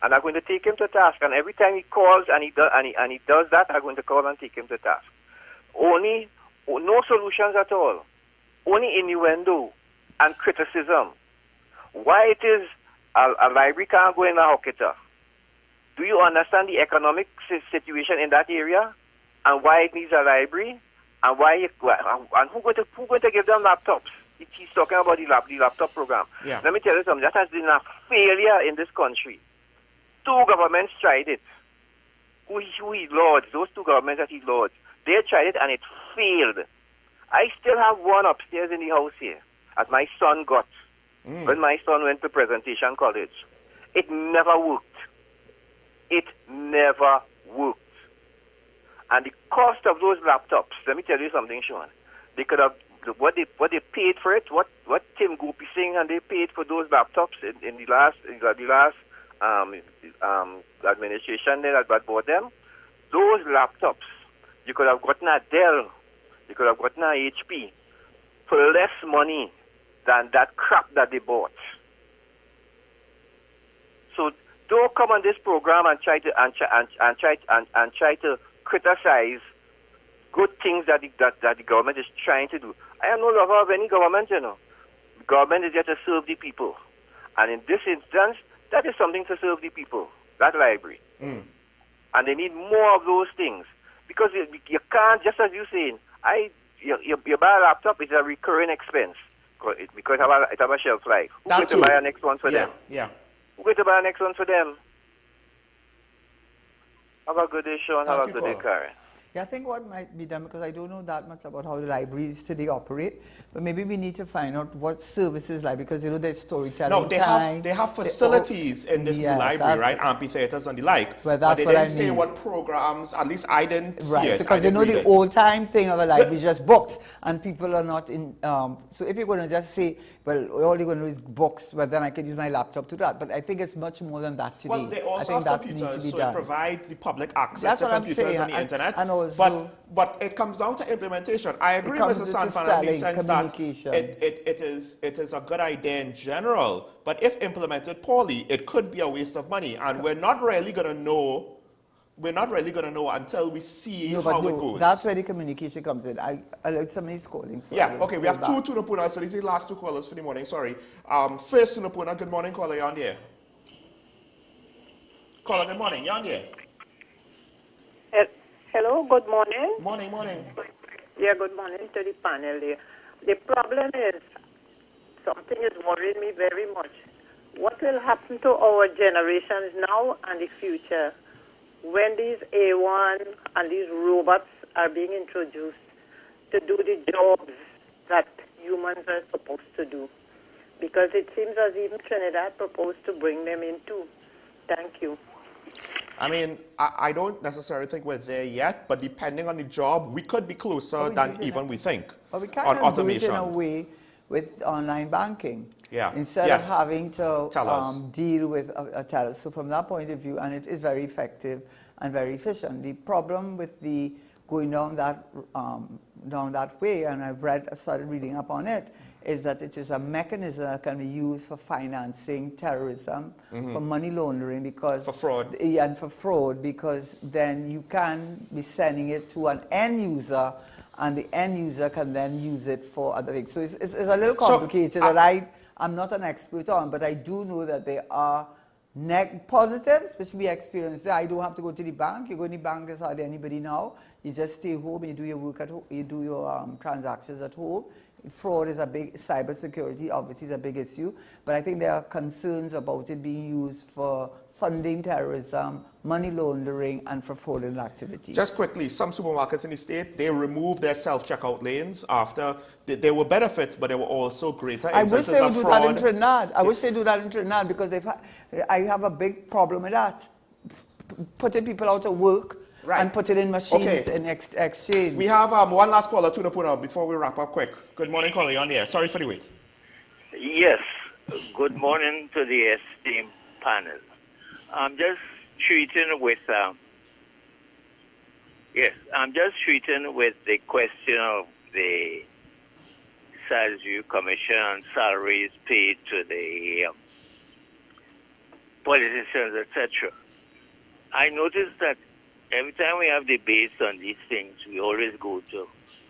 And I'm going to take him to task. And every time he calls and he does that, I'm going to call and take him to task. No solutions at all. Only innuendo and criticism. Why it is a library can't go in a Hokkita? Do you understand the economic situation in that area, and why it needs a library, and who's going to give them laptops? He's talking about the laptop program.
Yeah.
Let me tell you something. That has been a failure in this country. 2 governments tried it. Who he lords, those 2 governments that he lords, they tried it and it failed. I still have one upstairs in the house here, that my son got when my son went to presentation college. It never worked. It never worked. And the cost of those laptops, let me tell you something, Sean. They could have, what they paid for it, what Tim Gopi Singh and they paid for those laptops in the last administration there that bought them, those laptops, you could have gotten a Dell, you could have gotten a HP for less money than that crap that they bought. So don't come on this program and try to criticize good things that the government is trying to do. I am no lover of any government, you know. The government is there to serve the people. And in this instance, that is something to serve the people, that library. And they need more of those things. Because you can't, just as you're saying, you buy a laptop, it's a recurring expense. Because it have a shelf life. Who's going to buy a next one for them?
Yeah.
Who's going to buy a next one for them? Have a good day, Sean. Have a good day, Karen.
Yeah, I think what might be done, because I don't know that much about how the libraries today operate, but maybe we need to find out what services like, because you know there's storytelling.
No, they have facilities in this new library, right? Amphitheaters and the like.
Well, that's
but they
what
didn't
I
say
mean.
what programs, at least I didn't see it.
Right, because you know the old time thing of a library is just books, and people are not in, so if you're going to just say, well, all you're going to do is books, well then I can use my laptop to that, but I think it's much more than that today.
Well, they also have computers, so it provides the public access to computers and the internet.
And also,
but it comes down to implementation. I agree with Mr. Sanfan in the sense that it is a good idea in general, but if implemented poorly, it could be a waste of money, and we're not really going to know. We're not really going to know until we see how it goes.
That's where the communication comes in. I like somebody's calling. So
yeah, okay, we have two Tunapuna, so these are the last 2 callers for the morning, sorry. First Tunapuna, good morning, caller, you're on there. Caller, good morning, you're on there.
Hello, good morning.
Morning.
Yeah, good morning to the panel there. The problem is, something is worrying me very much. What will happen to our generations now and the future when these A1 and these robots are being introduced to do the jobs that humans are supposed to do? Because it seems as even Trinidad proposed to bring them in too. Thank you.
I mean, I don't necessarily think we're there yet, but depending on the job, we could be closer than even we think
but we
on
kind of
automation.
do it in a way with online banking.
Yeah.
Instead of having to deal with a teller. So from that point of view, and it is very effective and very efficient. The problem with the going down that way, and I've started reading up on it, is that it is a mechanism that can be used for financing terrorism, for money laundering, because
for fraud.
And for fraud, because then you can be sending it to an end user, and the end user can then use it for other things. So it's a little complicated that I'm not an expert on, but I do know that there are Positives, which we experience. I don't have to go to the bank. You go to the bank, there's hardly anybody now. You just stay home, you do your work at home, you do your transactions at home. Fraud is a big, cybersecurity obviously is a big issue, but I think there are concerns about it being used for funding terrorism, money laundering, and for fraudulent activities.
Just quickly, some supermarkets in the state, they removed their self-checkout lanes after there were benefits, but there were also greater instances of fraud.
I wish they would do that in Trinidad. I wish they do that in Trinidad because I have a big problem with that. Putting people out of work and put it in machines in exchange.
We have one last caller to the put up before we wrap up quick. Good morning, caller, you're on the air. Sorry for the wait.
Yes. Good morning to the esteemed panel. I'm just treating with the question of the Sales Review Commission and salaries paid to the politicians, etc. I noticed that every time we have debates on these things, we always go to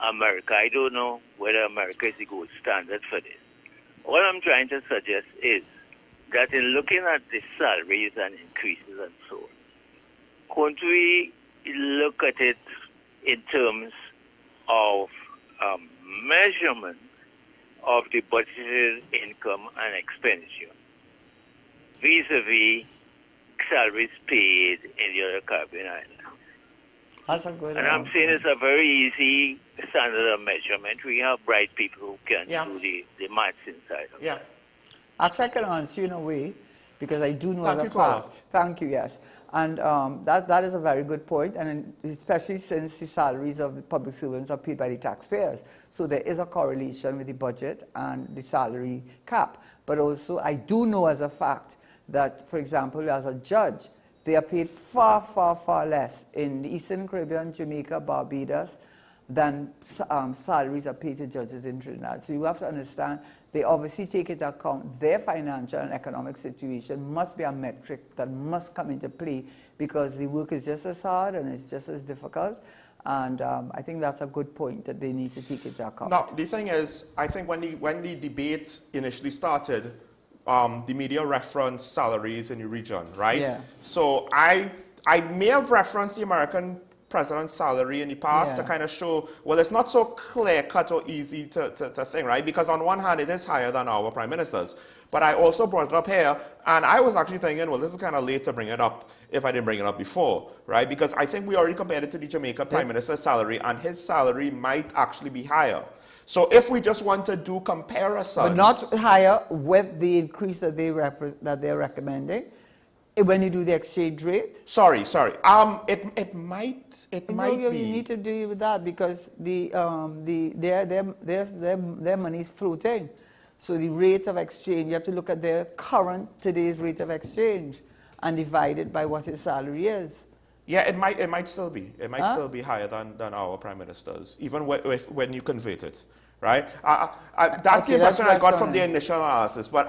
America. I don't know whether America is the gold standard for this. What I'm trying to suggest is that in looking at the salaries and increases and so on, couldn't we look at it in terms of measurement of the budgeted income and expenditure vis-a-vis salaries paid in the other Caribbean islands?
That's a good
And I'm saying it's a very easy standard of measurement. We have bright people who can do the maths inside of it.
Actually, I can answer you in a way because I do know as a fact. Thank you, yes. And that is a very good point, and especially since the salaries of the public servants are paid by the taxpayers. So there is a correlation with the budget and the salary cap. But also, I do know as a fact that, for example, as a judge, they are paid far, far, far less in the Eastern Caribbean, Jamaica, Barbados, than salaries are paid to judges in Trinidad. So you have to understand, they obviously take into account their financial and economic situation must be a metric that must come into play because the work is just as hard and it's just as difficult. And I think that's a good point that they need to take into account.
Now, the thing is, I think when the debate initially started, the media referenced salaries in the region, right?
Yeah.
So I may have referenced the American president's salary in the past to kind of show, well, it's not so clear-cut or easy to think, right? Because on one hand, it is higher than our prime minister's. But I also brought it up here, and I was actually thinking, well, this is kind of late to bring it up if I didn't bring it up before, right? Because I think we already compared it to the Jamaica prime minister's salary, and his salary might actually be higher. So if we just want to do comparisons...
But not higher with the increase that they're recommending. When you do the exchange rate?
Sorry. It might be.
You need to deal with that because their money is floating. So the rate of exchange, you have to look at their today's rate of exchange and divide it by what his salary is.
Yeah, it might still be. It might still be higher than our prime minister's, even when you convert it, right? That's the impression I got from the initial analysis. But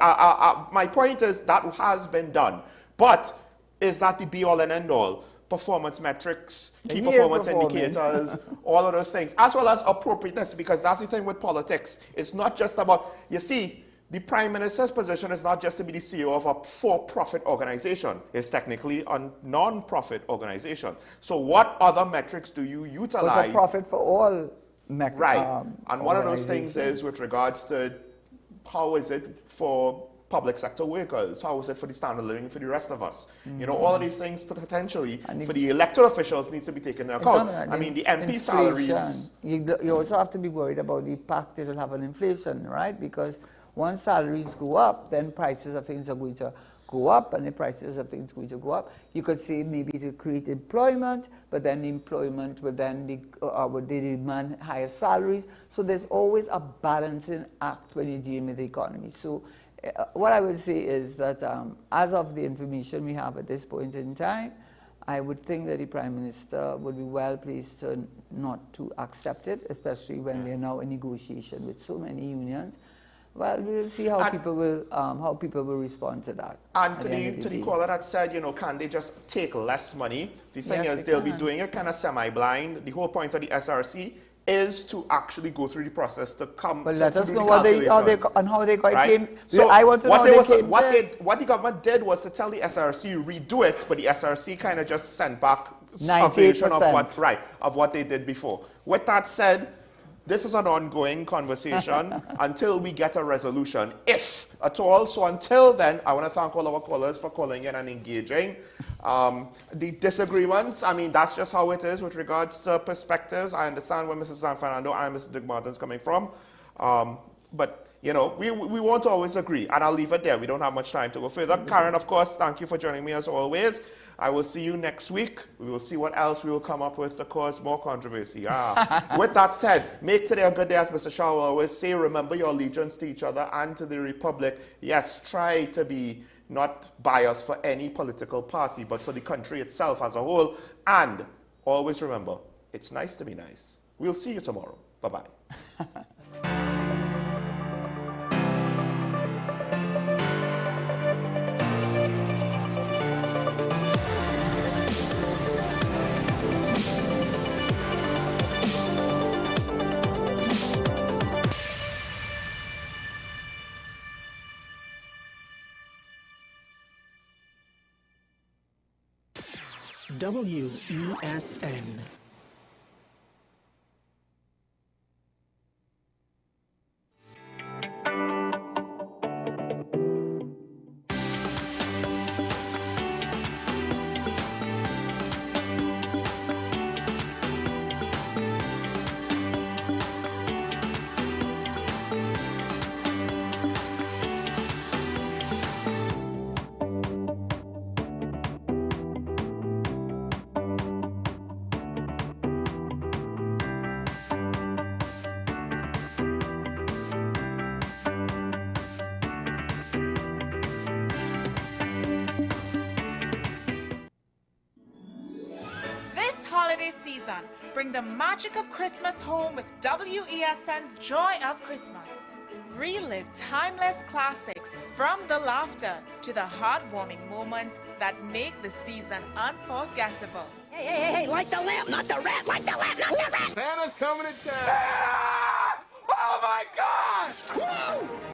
my point is that has been done. But is that the be-all and end-all? Performance metrics, key performance indicators, all of those things, as well as appropriateness, because that's the thing with politics. It's not just about, you see, the prime minister's position is not just to be the CEO of a for-profit organization. It's technically a non-profit organization. So what other metrics do you utilize?
It's a profit for all metrics.
Right. And one of those things is with regards to how is it for public sector workers, how is it for the standard of living for the rest of us? You know, all of these things potentially for the elected officials needs to be taken into account. I mean, the MP salaries...
You also have to be worried about the impact it will have on inflation, right? Because once salaries go up, then prices of things are going to go up, and the prices of things are going to go up. You could say maybe to create employment, but then the employment will then demand higher salaries. So there's always a balancing act when you're dealing with the economy. So what I would say is that as of the information we have at this point in time, I would think that the Prime Minister would be well pleased not to accept it, especially when they're now in negotiation with so many unions. Well, we'll see how people will respond to that.
And to the caller that said, you know, can they just take less money? The thing is, they'll be doing it kind of semi-blind. The whole point of the SRC is to actually go through the process to come
But
to
let us
do
know
the
what
calculations.
how they
Right?
came.
So
I want to know how they came to it.
what the government did was to tell the SRC redo it, but the SRC kind of just sent back a
98%.
version of what they did before. With that said, this is an ongoing conversation until we get a resolution, if at all. So until then, I want to thank all our callers for calling in and engaging. The disagreements, I mean, that's just how it is with regards to perspectives. I understand where Mrs. San Fernando and Mr. Dick Martin's coming from. But, you know, we won't always agree. And I'll leave it there. We don't have much time to go further. Karen, of course, thank you for joining me as always. I will see you next week. We will see what else we will come up with to cause more controversy. With that said, make today a good day, as Mr. Shaw will always say. Remember your allegiance to each other and to the Republic. Yes, try to be not biased for any political party, but for the country itself as a whole. And always remember, it's nice to be nice. We'll see you tomorrow. Bye-bye.
WESN.
Holiday season, bring the magic of Christmas home with WESN's Joy of Christmas. Relive timeless classics, from the laughter to the heartwarming moments that make the season unforgettable.
Hey, light the lamp, not the rat, light the lamp, not the rat!
Santa's coming to town! Oh my God!